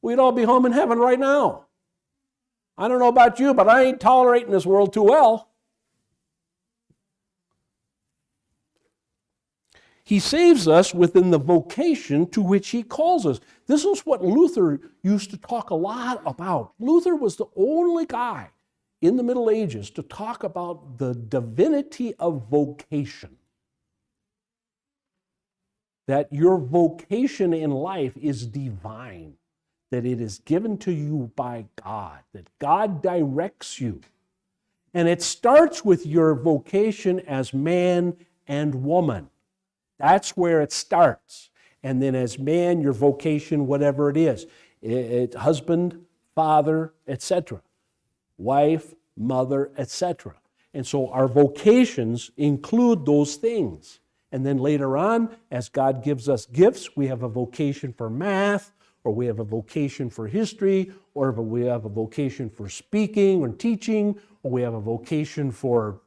We'd all be home in heaven right now. I don't know about you, but I ain't tolerating this world too well. He saves us within the vocation to which he calls us. This is what Luther used to talk a lot about. Luther was the only guy in the Middle Ages to talk about the divinity of vocation. That your vocation in life is divine, that it is given to you by God, that God directs you. And it starts with your vocation as man and woman. That's where it starts. And then as man, your vocation, whatever it is, husband, father, etc., wife, mother, etc. And so our vocations include those things. And then later on, as God gives us gifts, we have a vocation for math, or we have a vocation for history, or we have a vocation for speaking or teaching, or we have a vocation for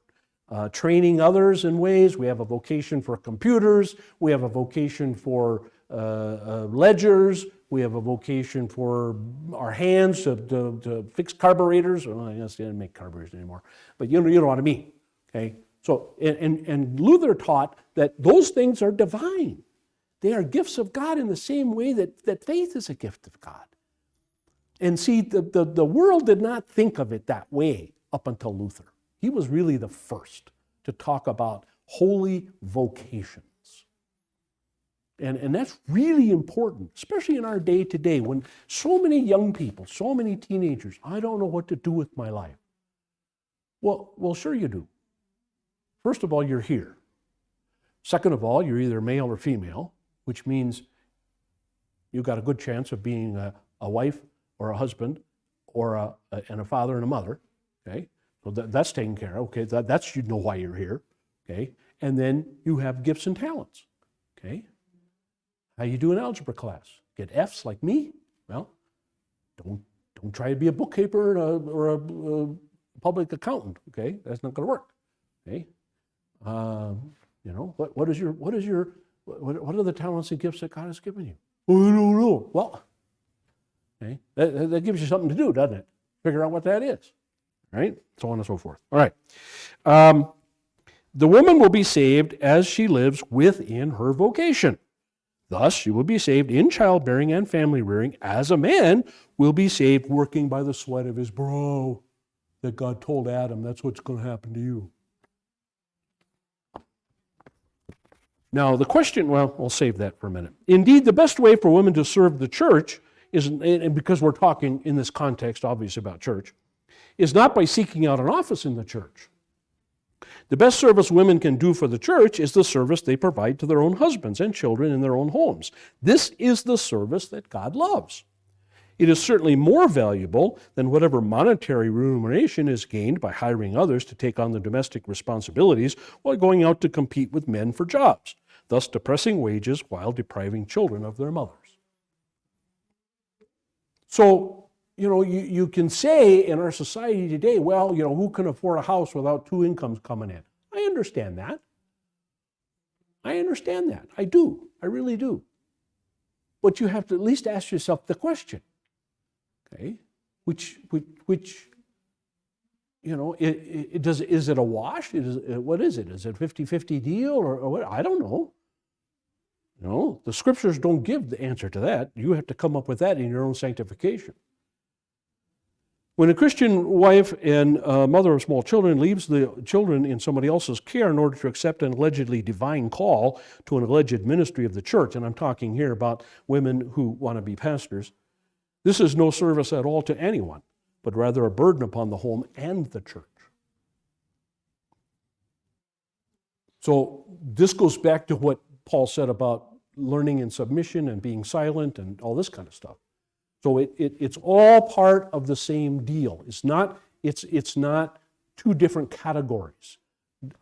training others in ways. We have a vocation for computers. We have a vocation for ledgers. We have a vocation for our hands to fix carburetors. Well, I guess they didn't make carburetors anymore, but you know what I mean. Okay. So, and Luther taught that those things are divine. They are gifts of God in the same way that faith is a gift of God. And see, the world did not think of it that way up until Luther. He was really the first to talk about holy vocations. And that's really important, especially in our day today when so many young people, so many teenagers, I don't know what to do with my life. Well, sure you do. First of all, you're here. Second of all, you're either male or female, which means you've got a good chance of being a wife or a husband or and a father and a mother. Okay, so that's taken care of. Okay, that's you know why you're here. Okay, and then you have gifts and talents. Okay, how you do in algebra class? Get F's like me? Well, don't try to be a bookkeeper or a public accountant. Okay, that's not going to work. Okay, what are the talents and gifts that God has given you? Oh, I don't know. Well, okay, that gives you something to do, doesn't it? Figure out what that is, right? So on and so forth. All right. The woman will be saved as she lives within her vocation. Thus, you will be saved in childbearing and family rearing, as a man will be saved working by the sweat of his brow. That God told Adam, that's what's going to happen to you. Now, the question, well, I'll save that for a minute. Indeed, the best way for women to serve the church is, and because we're talking in this context, obviously, about church, is not by seeking out an office in the church. The best service women can do for the church is the service they provide to their own husbands and children in their own homes. This is the service that God loves. It is certainly more valuable than whatever monetary remuneration is gained by hiring others to take on the domestic responsibilities while going out to compete with men for jobs, thus depressing wages while depriving children of their mothers. So, you can say in our society today, well, who can afford a house without two incomes coming in? I understand that. I do. I really do. But you have to at least ask yourself the question, okay? Which is it a wash? What is it? Is it a 50-50 deal or what? I don't know. The scriptures don't give the answer to that. You have to come up with that in your own sanctification. When a Christian wife and mother of small children leaves the children in somebody else's care in order to accept an allegedly divine call to an alleged ministry of the church, and I'm talking here about women who want to be pastors, this is no service at all to anyone, but rather a burden upon the home and the church. So this goes back to what Paul said about learning in submission and being silent and all this kind of stuff. So it's all part of the same deal. It's not two different categories.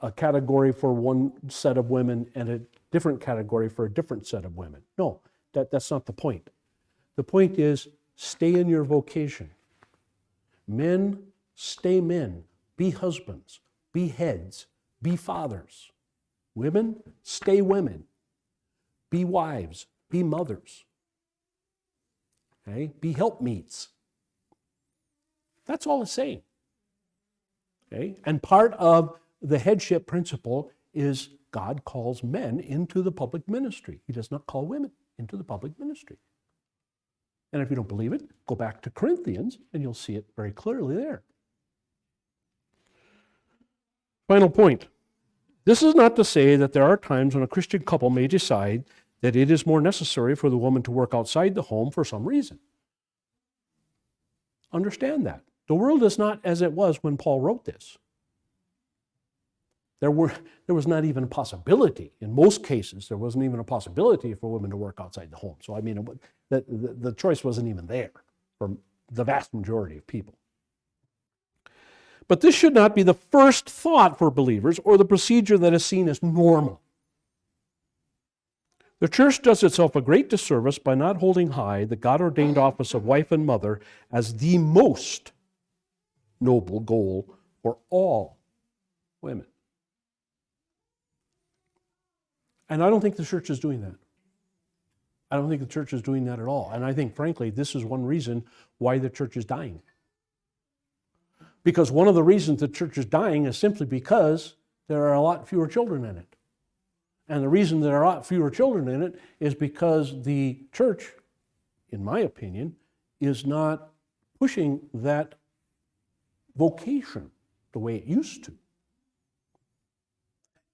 A category for one set of women and a different category for a different set of women. No, that's not the point. The point is, stay in your vocation. Men, stay men. Be husbands. Be heads. Be fathers. Women, stay women. Be wives. Be mothers. Okay? Be helpmeets. That's all it's saying. Okay? And part of the headship principle is God calls men into the public ministry. He does not call women into the public ministry. And if you don't believe it, go back to Corinthians and you'll see it very clearly there. Final point. This is not to say that there are times when a Christian couple may decide that it is more necessary for the woman to work outside the home for some reason. Understand that. The world is not as it was when Paul wrote this. There was not even a possibility. In most cases, there wasn't even a possibility for women to work outside the home. So, the choice wasn't even there for the vast majority of people. But this should not be the first thought for believers or the procedure that is seen as normal. The church does itself a great disservice by not holding high the God-ordained office of wife and mother as the most noble goal for all women. And I don't think the church is doing that. I don't think the church is doing that at all. And I think, frankly, this is one reason why the church is dying. Because one of the reasons the church is dying is simply because there are a lot fewer children in it. And the reason there are a lot fewer children in it is because the church, in my opinion, is not pushing that vocation the way it used to.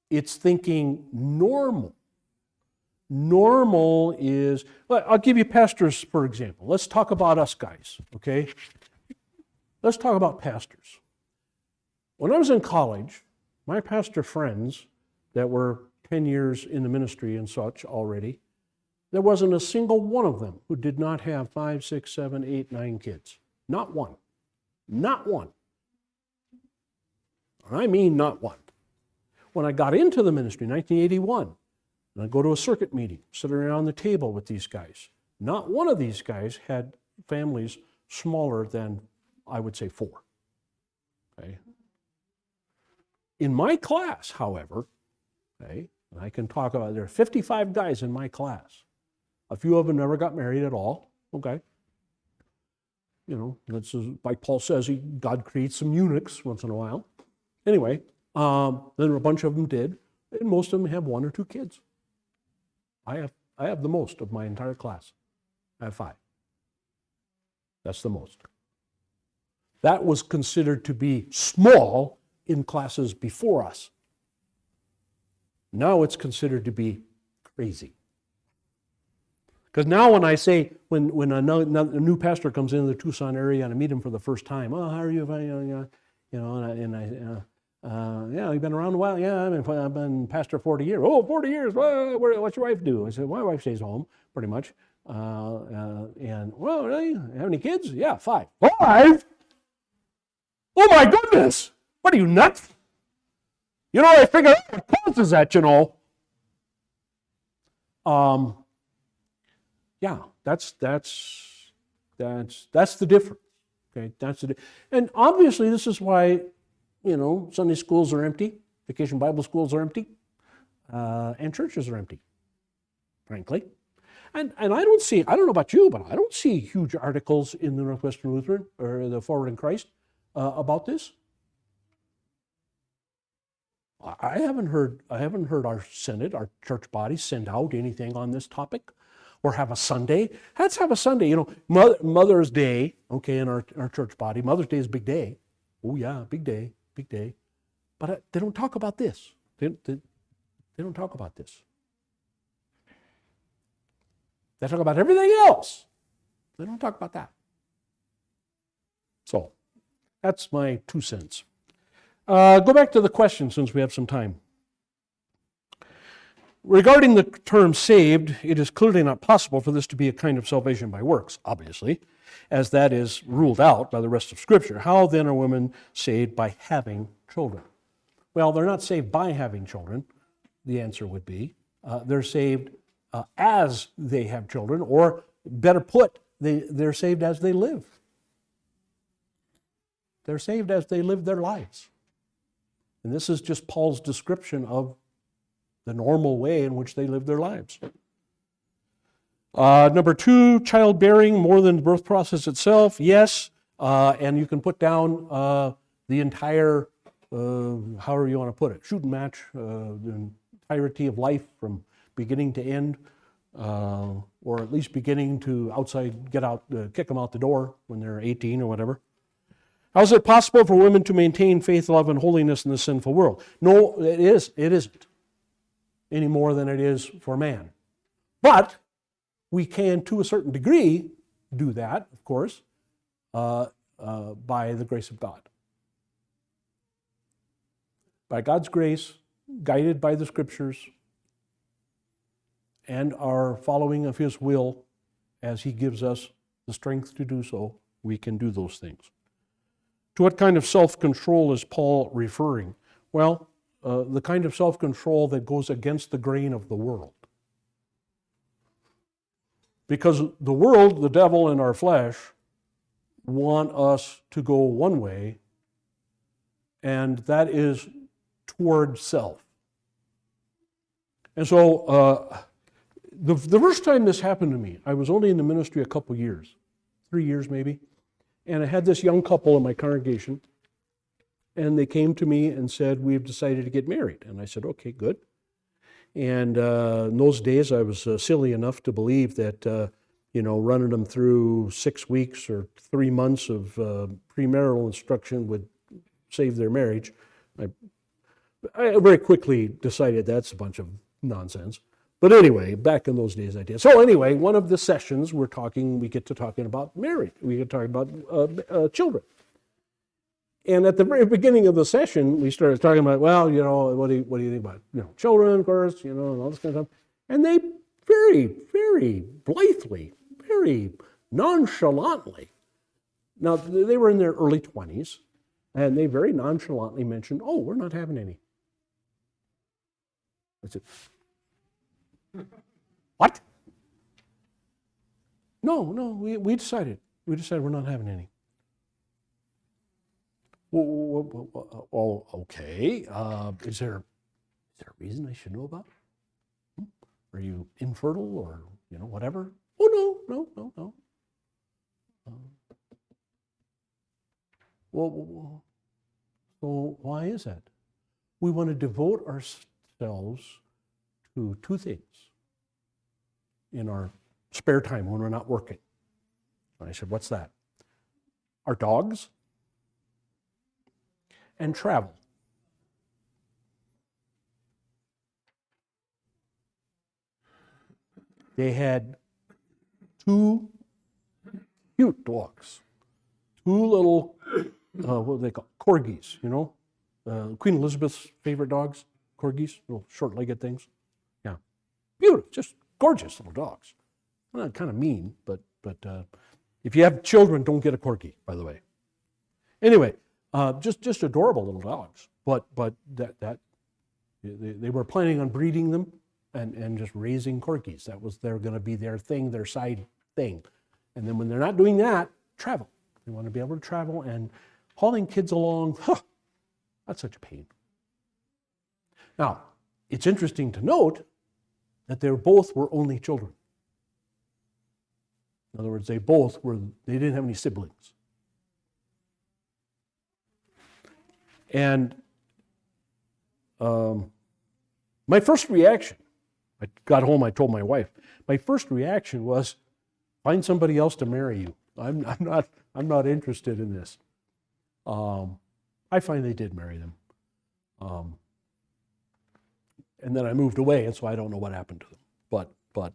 It's thinking normal. Normal is, I'll give you pastors, for example. Let's talk about us guys, okay? Let's talk about pastors. When I was in college, my pastor friends that were 10 years in the ministry and such already, there wasn't a single one of them who did not have 5, 6, 7, 8, 9 kids. Not one. Not one. I mean not one. When I got into the ministry in 1981, and I go to a circuit meeting, sitting around the table with these guys, not one of these guys had families smaller than, I would say, 4. Okay? In my class, however, okay, and I can talk about, there are 55 guys in my class. A few of them never got married at all, okay? That's like Paul says, God creates some eunuchs once in a while. Anyway, then a bunch of them did, and most of them have 1 or 2 kids. I have I have the most of my entire class. I have 5. That's the most. That was considered to be small in classes before us. Now it's considered to be crazy. Because now when I say, when a new pastor comes into the Tucson area and I meet him for the first time, oh, how are you? Yeah, you've been around a while? Yeah, I've been pastor 40 years. Oh, 40 years. Well, what's your wife do? I said, my wife stays home, pretty much. And, well, really? Have any kids? Yeah, 5. 5? Oh, my goodness. What are you, nuts? You know, I figured out what causes that, you know. Yeah, that's the difference. Okay, and obviously this is why, you know, Sunday schools are empty, vacation Bible schools are empty, and churches are empty, frankly. And I don't know about you, but I don't see huge articles in the Northwestern Lutheran or the Forward in Christ about this. I haven't heard our synod, our church body, send out anything on this topic, or have a Sunday. Let's have a Sunday. You know, Mother's Day. Okay, in our church body, Mother's Day is a big day. Oh yeah, big day, big day. But they don't talk about this. They don't talk about this. They talk about everything else. They don't talk about that. So, that's my 2 cents. Go back to the question since we have some time. Regarding the term saved, it is clearly not possible for this to be a kind of salvation by works, obviously, as that is ruled out by the rest of Scripture. How then are women saved by having children? Well, they're not saved by having children, the answer would be. They're saved as they have children, or better put, they're saved as they live. They're saved as they live their lives. And this is just Paul's description of the normal way in which they live their lives. Number 2, childbearing more than the birth process itself. Yes, and you can put down the entire, however you want to put it, shooting match, the entirety of life from beginning to end, or at least beginning to kick them out the door when they're 18 or whatever. How is it possible for women to maintain faith, love, and holiness in the sinful world? No, it isn't, any more than it is for man. But we can, to a certain degree, do that, of course, by the grace of God. By God's grace, guided by the Scriptures, and our following of His will, as He gives us the strength to do so, we can do those things. To what kind of self-control is Paul referring? Well, the kind of self-control that goes against the grain of the world. Because the world, the devil, and our flesh want us to go one way, and that is toward self. And so the first time this happened to me, I was only in the ministry a couple years, 3 years maybe, and I had this young couple in my congregation, and they came to me and said, we've decided to get married. And I said, okay, good. And in those days, I was silly enough to believe that, running them through 6 weeks or 3 months of premarital instruction would save their marriage. I very quickly decided that's a bunch of nonsense. But anyway, back in those days I did. So anyway, one of the sessions we get to talking about marriage. We get talking about children. And at the very beginning of the session, we started talking about, well, what do you think about, children, of course, and all this kind of stuff. And they very, very blithely, very nonchalantly, now they were in their early 20s, and they very nonchalantly mentioned, oh, we're not having any. I said, what? No, we decided we're not having any. Well, okay. Is there a reason I should know about? Are you infertile or whatever? Oh no. Well, so why is that? We want to devote ourselves to 2 things: in our spare time when we're not working. And I said, what's that? Our dogs and travel. They had 2 cute dogs, 2 little, what do they call corgis, you know? Queen Elizabeth's favorite dogs, corgis, little short-legged things. Yeah, beautiful, just gorgeous little dogs. Well, kind of mean, but if you have children, don't get a corgi, by the way. Anyway, just adorable little dogs. But that they were planning on breeding them and just raising corgis. That was going to be their thing, their side thing. And then when they're not doing that, travel. They want to be able to travel, and hauling kids along, that's such a pain. Now, it's interesting to note that they both were only children. In other words, they didn't have any siblings. And my first reaction, I got home, I told my wife, my first reaction was, find somebody else to marry you. I'm not interested in this. I finally did marry them. And then I moved away, and so I don't know what happened to them. But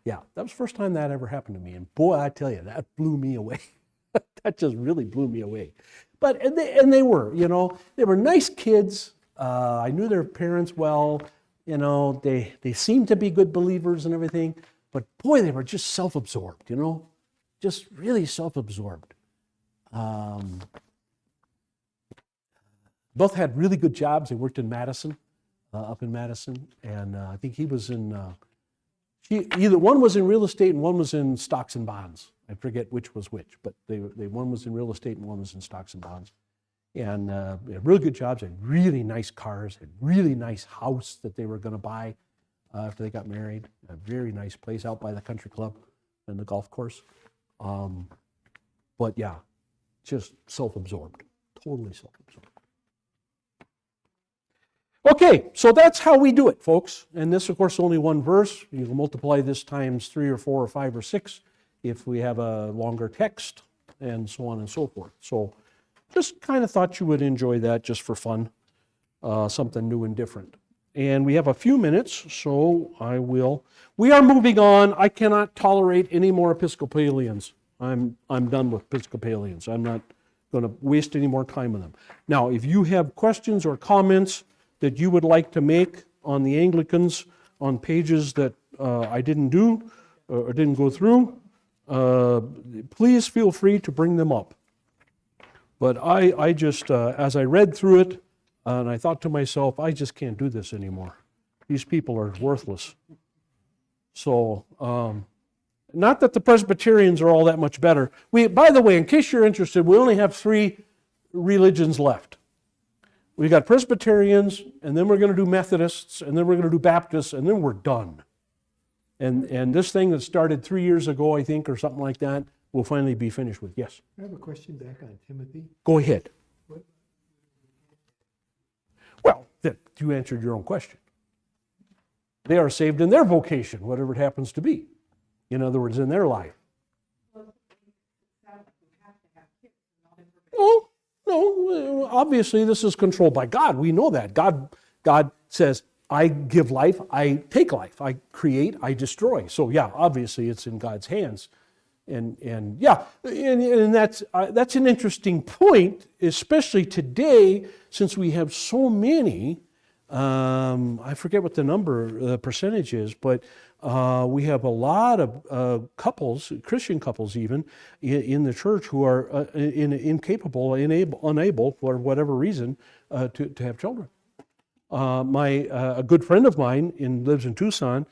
yeah, that was the first time that ever happened to me. And boy, I tell you, that blew me away. That just really blew me away. But they were, you know, they were nice kids. I knew their parents well. You know, they seemed to be good believers and everything. But boy, they were just self-absorbed, you know, just really self-absorbed. Both had really good jobs. They worked in Madison, up in Madison. And I think he was in, either one was in real estate and one was in stocks and bonds. I forget which was which, but one was in real estate and one was in stocks and bonds. And they had really good jobs, had really nice cars, had really nice house that they were going to buy after they got married. A very nice place out by the country club and the golf course. But yeah, just self-absorbed, totally self-absorbed. Okay, so that's how we do it, folks. And this, of course, only one verse. You can multiply this times 3 or 4 or 5 or 6 if we have a longer text, and so on and so forth. So just kind of thought you would enjoy that just for fun, something new and different. And we have a few minutes, so we are moving on. I cannot tolerate any more Episcopalians. I'm done with Episcopalians. I'm not going to waste any more time with them. Now, if you have questions or comments that you would like to make on the Anglicans on pages that I didn't do or didn't go through, please feel free to bring them up. But I just, as I read through it, and I thought to myself, I just can't do this anymore. These people are worthless. So, not that the Presbyterians are all that much better. By the way, in case you're interested, we only have 3 religions left. We got Presbyterians, and then we're going to do Methodists, and then we're going to do Baptists, and then we're done. And this thing that started 3 years ago, I think, or something like that, will finally be finished with. Yes? I have a question back on Timothy. Go ahead. Well, you answered your own question. They are saved in their vocation, whatever it happens to be. In other words, in their life. No, obviously this is controlled by God. We know that. God says, I give life, I take life, I create, I destroy. So yeah, obviously it's in God's hands. And that's an interesting point, especially today, since we have so many, I forget what the percentage is, but we have a lot of couples, Christian couples even, in the church who are incapable, unable, for whatever reason, to have children. A good friend of mine lives in Tucson.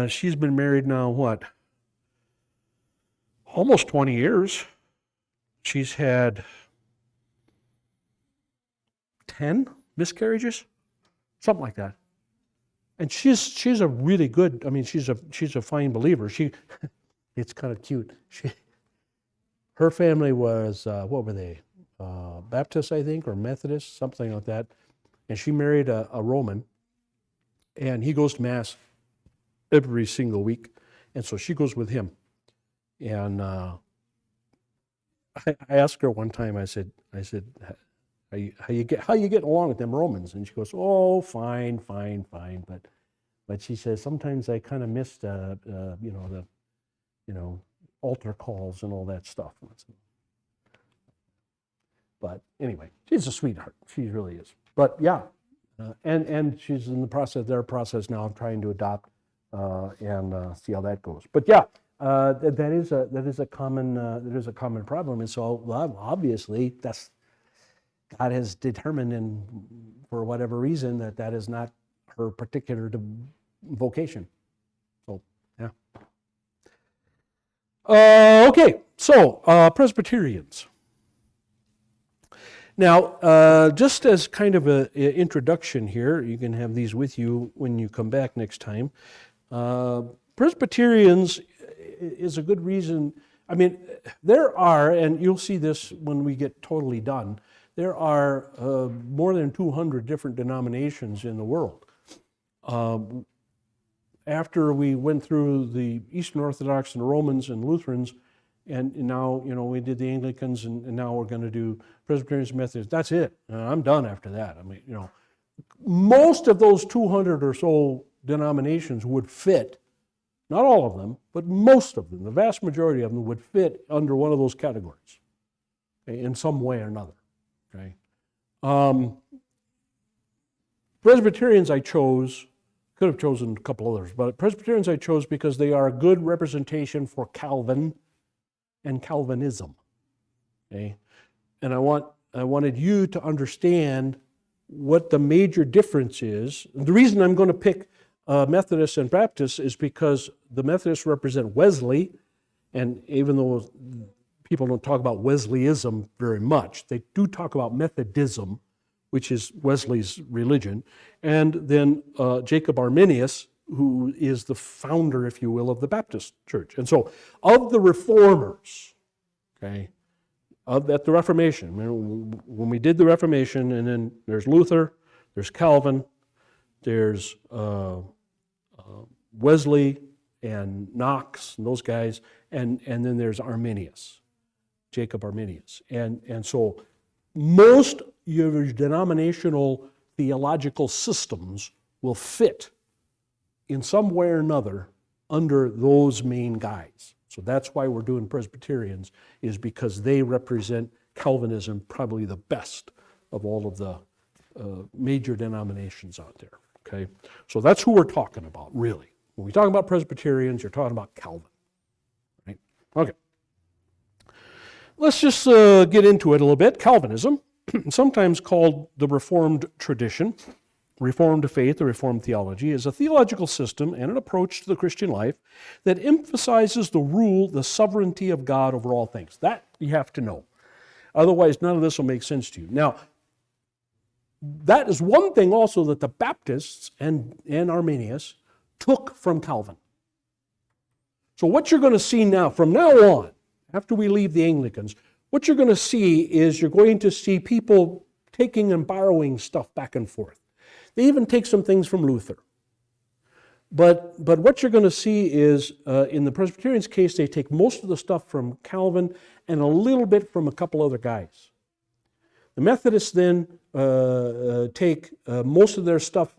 She's been married now, almost 20 years. She's had 10 miscarriages, something like that. And she's a really good, she's a fine believer. It's kind of cute. Her family was, what were they? Baptist, I think, or Methodist, something like that. And she married a Roman, and he goes to Mass every single week. And so she goes with him. And I asked her one time, I said, how you getting along with them Romans? And she goes, oh, fine. But she says, sometimes I kind of missed, the altar calls and all that stuff. But anyway, she's a sweetheart. She really is. But yeah, and she's in their process now of trying to adopt and see how that goes. But yeah, that is a common problem. And so obviously God has determined, for whatever reason, that is not her particular vocation. So yeah. Okay, so Presbyterians. Now, just as kind of an introduction here, you can have these with you when you come back next time. Presbyterians is a good reason. I mean, there are, and you'll see this when we get totally done, there are more than 200 different denominations in the world. After we went through the Eastern Orthodox and Romans and Lutherans, and now, we did the Anglicans, and now we're going to do Presbyterians, Methodists. That's it. I'm done after that. I mean, most of those 200 or so denominations would fit, not all of them, but most of them, the vast majority of them would fit under one of those categories, okay, in some way or another. Okay. Presbyterians I chose, could have chosen a couple others, but Presbyterians I chose because they are a good representation for Calvin and Calvinism. Okay? And I wanted you to understand what the major difference is. The reason I'm going to pick Methodists and Baptists is because the Methodists represent Wesley, and even though people don't talk about Wesleyism very much, they do talk about Methodism, which is Wesley's religion, and then Jacob Arminius, who is the founder, if you will, of the Baptist Church. And so, of the reformers, okay, at the Reformation, when we did the Reformation, and then there's Luther, there's Calvin, there's Wesley and Knox and those guys, and then there's Arminius, Jacob Arminius. And so most of your denominational theological systems will fit in some way or another under those main guys. So that's why we're doing Presbyterians, is because they represent Calvinism probably the best of all of the major denominations out there. Okay, so that's who we're talking about, really. When we talk about Presbyterians, you're talking about Calvin. Right? Okay. Let's just get into it a little bit. Calvinism, sometimes called the Reformed tradition, Reformed faith or Reformed theology, is a theological system and an approach to the Christian life that emphasizes the sovereignty of God over all things. That you have to know. Otherwise, none of this will make sense to you. Now, that is one thing also that the Baptists and Arminius took from Calvin. So what you're going to see now, from now on, after we leave the Anglicans, what you're going to see is you're going to see people taking and borrowing stuff back and forth. They even take some things from Luther. But what you're going to see is, in the Presbyterians' case, they take most of the stuff from Calvin and a little bit from a couple other guys. The Methodists then take most of their stuff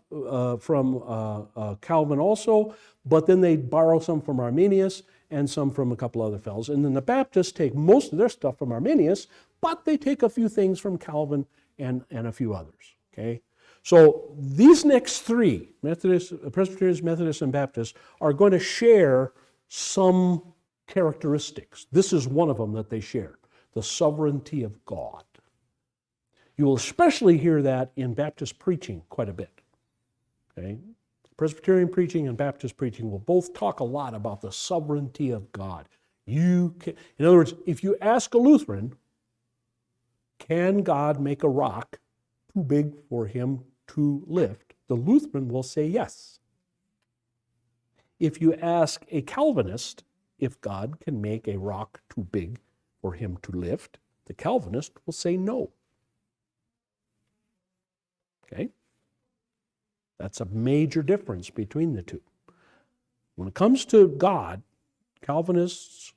from Calvin also, but then they borrow some from Arminius and some from a couple other fellows. And then the Baptists take most of their stuff from Arminius, but they take a few things from Calvin and a few others. Okay? So these next three, Presbyterians, Methodists, and Baptists, are going to share some characteristics. This is one of them that they share, the sovereignty of God. You will especially hear that in Baptist preaching quite a bit. Okay? Presbyterian preaching and Baptist preaching will both talk a lot about the sovereignty of God. In other words, if you ask a Lutheran, can God make a rock too big for him to lift? The Lutheran will say yes. If you ask a Calvinist if God can make a rock too big for him to lift, the Calvinist will say no. Okay? That's a major difference between the two. When it comes to God, Calvinists,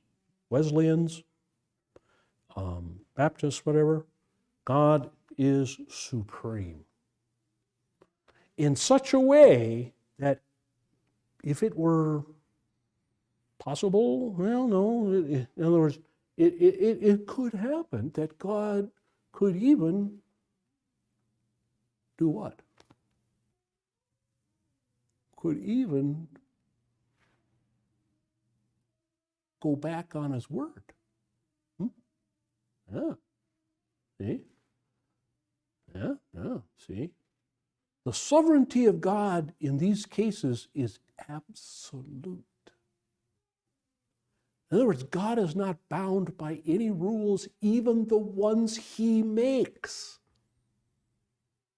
Wesleyans, Baptists, whatever, God is supreme. In such a way that if it were possible, well, no, in other words, it could happen that God could even do what? Could even go back on his word. Yeah. See? Yeah, see? The sovereignty of God in these cases is absolute. In other words, God is not bound by any rules, even the ones he makes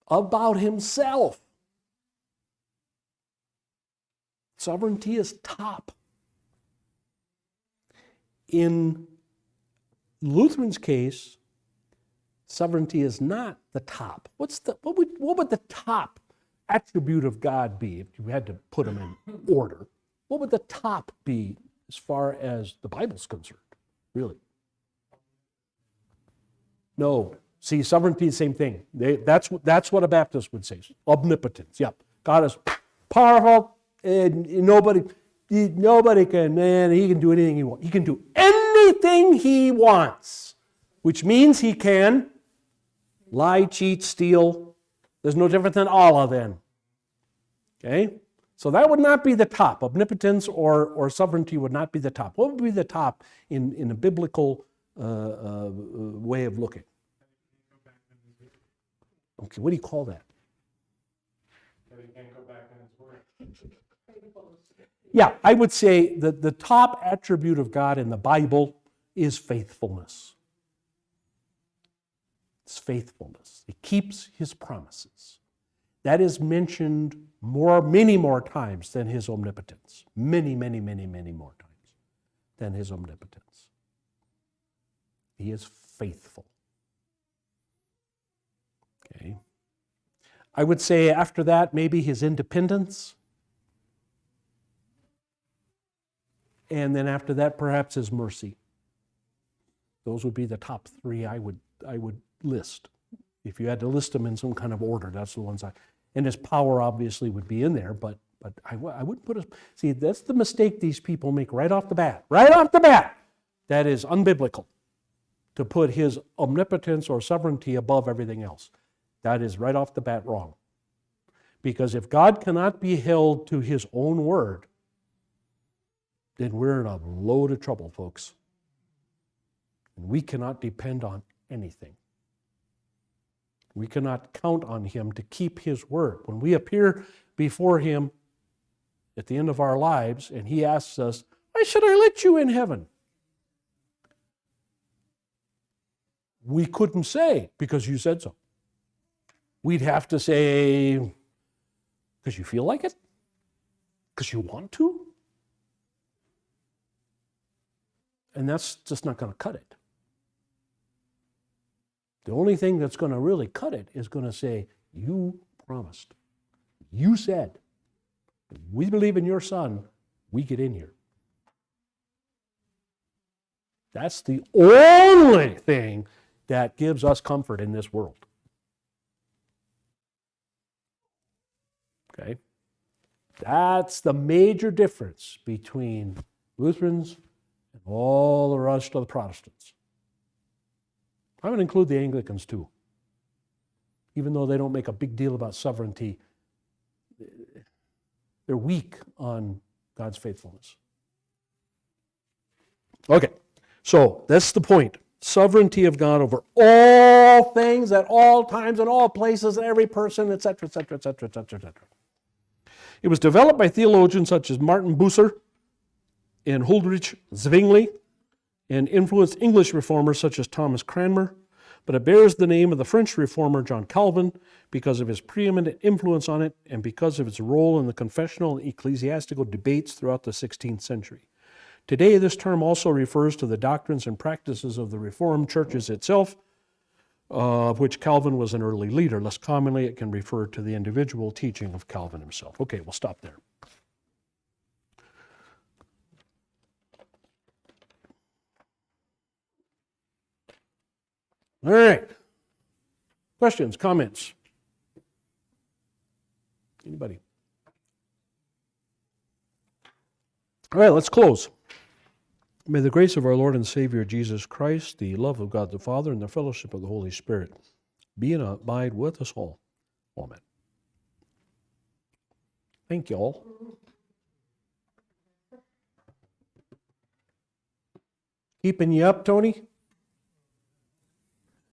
about himself. Sovereignty is top. In Lutherans' case, sovereignty is not the top. What would the top attribute of God be if you had to put them in order? What would the top be as far as the Bible's concerned, really? No. See, sovereignty is the same thing. That's what a Baptist would say. Omnipotence. Yep. God is powerful, and nobody can, man, he can do anything he wants. He can do anything he wants, which means he can lie, cheat, steal. There's no different than Allah then. Okay? So that would not be the top. Omnipotence or sovereignty would not be the top. What would be the top in a biblical way of looking? Okay, what do you call that? That he can't go back on his word. Yeah, I would say that the top attribute of God in the Bible is faithfulness. It's faithfulness. He keeps his promises. That is mentioned many more times than his omnipotence. Many more times than his omnipotence. He is faithful. Okay. I would say after that, maybe his independence. And then after that, perhaps his mercy. Those would be the top three I would list. If you had to list them in some kind of order, that's the ones and his power obviously would be in there, but I wouldn't put see, that's the mistake these people make right off the bat. Right off the bat! That is unbiblical, to put his omnipotence or sovereignty above everything else. That is right off the bat wrong. Because if God cannot be held to his own word, then we're in a load of trouble, folks. And we cannot depend on anything. We cannot count on him to keep his word. When we appear before him at the end of our lives and he asks us, why should I let you in heaven? We couldn't say, because you said so. We'd have to say, because you feel like it? Because you want to? And that's just not going to cut it. The only thing that's going to really cut it is going to say, you promised. You said, we believe in your Son, we get in here. That's the only thing that gives us comfort in this world. Okay? That's the major difference between Lutherans and all the rest of the Protestants. I would include the Anglicans too. Even though they don't make a big deal about sovereignty, they're weak on God's faithfulness. Okay, so that's the point. Sovereignty of God over all things at all times and all places and every person, etc., etc., etc., etc., etc. It was developed by theologians such as Martin Bucer and Huldrych Zwingli, and influenced English reformers such as Thomas Cranmer, but it bears the name of the French reformer John Calvin because of his preeminent influence on it and because of its role in the confessional and ecclesiastical debates throughout the 16th century. Today, this term also refers to the doctrines and practices of the Reformed churches itself, of which Calvin was an early leader. Less commonly, it can refer to the individual teaching of Calvin himself. Okay, we'll stop there. All right. Questions, comments? Anybody? All right, let's close. May the grace of our Lord and Savior Jesus Christ, the love of God the Father, and the fellowship of the Holy Spirit be and abide with us all. Amen. Thank you all. Keeping you up, Tony?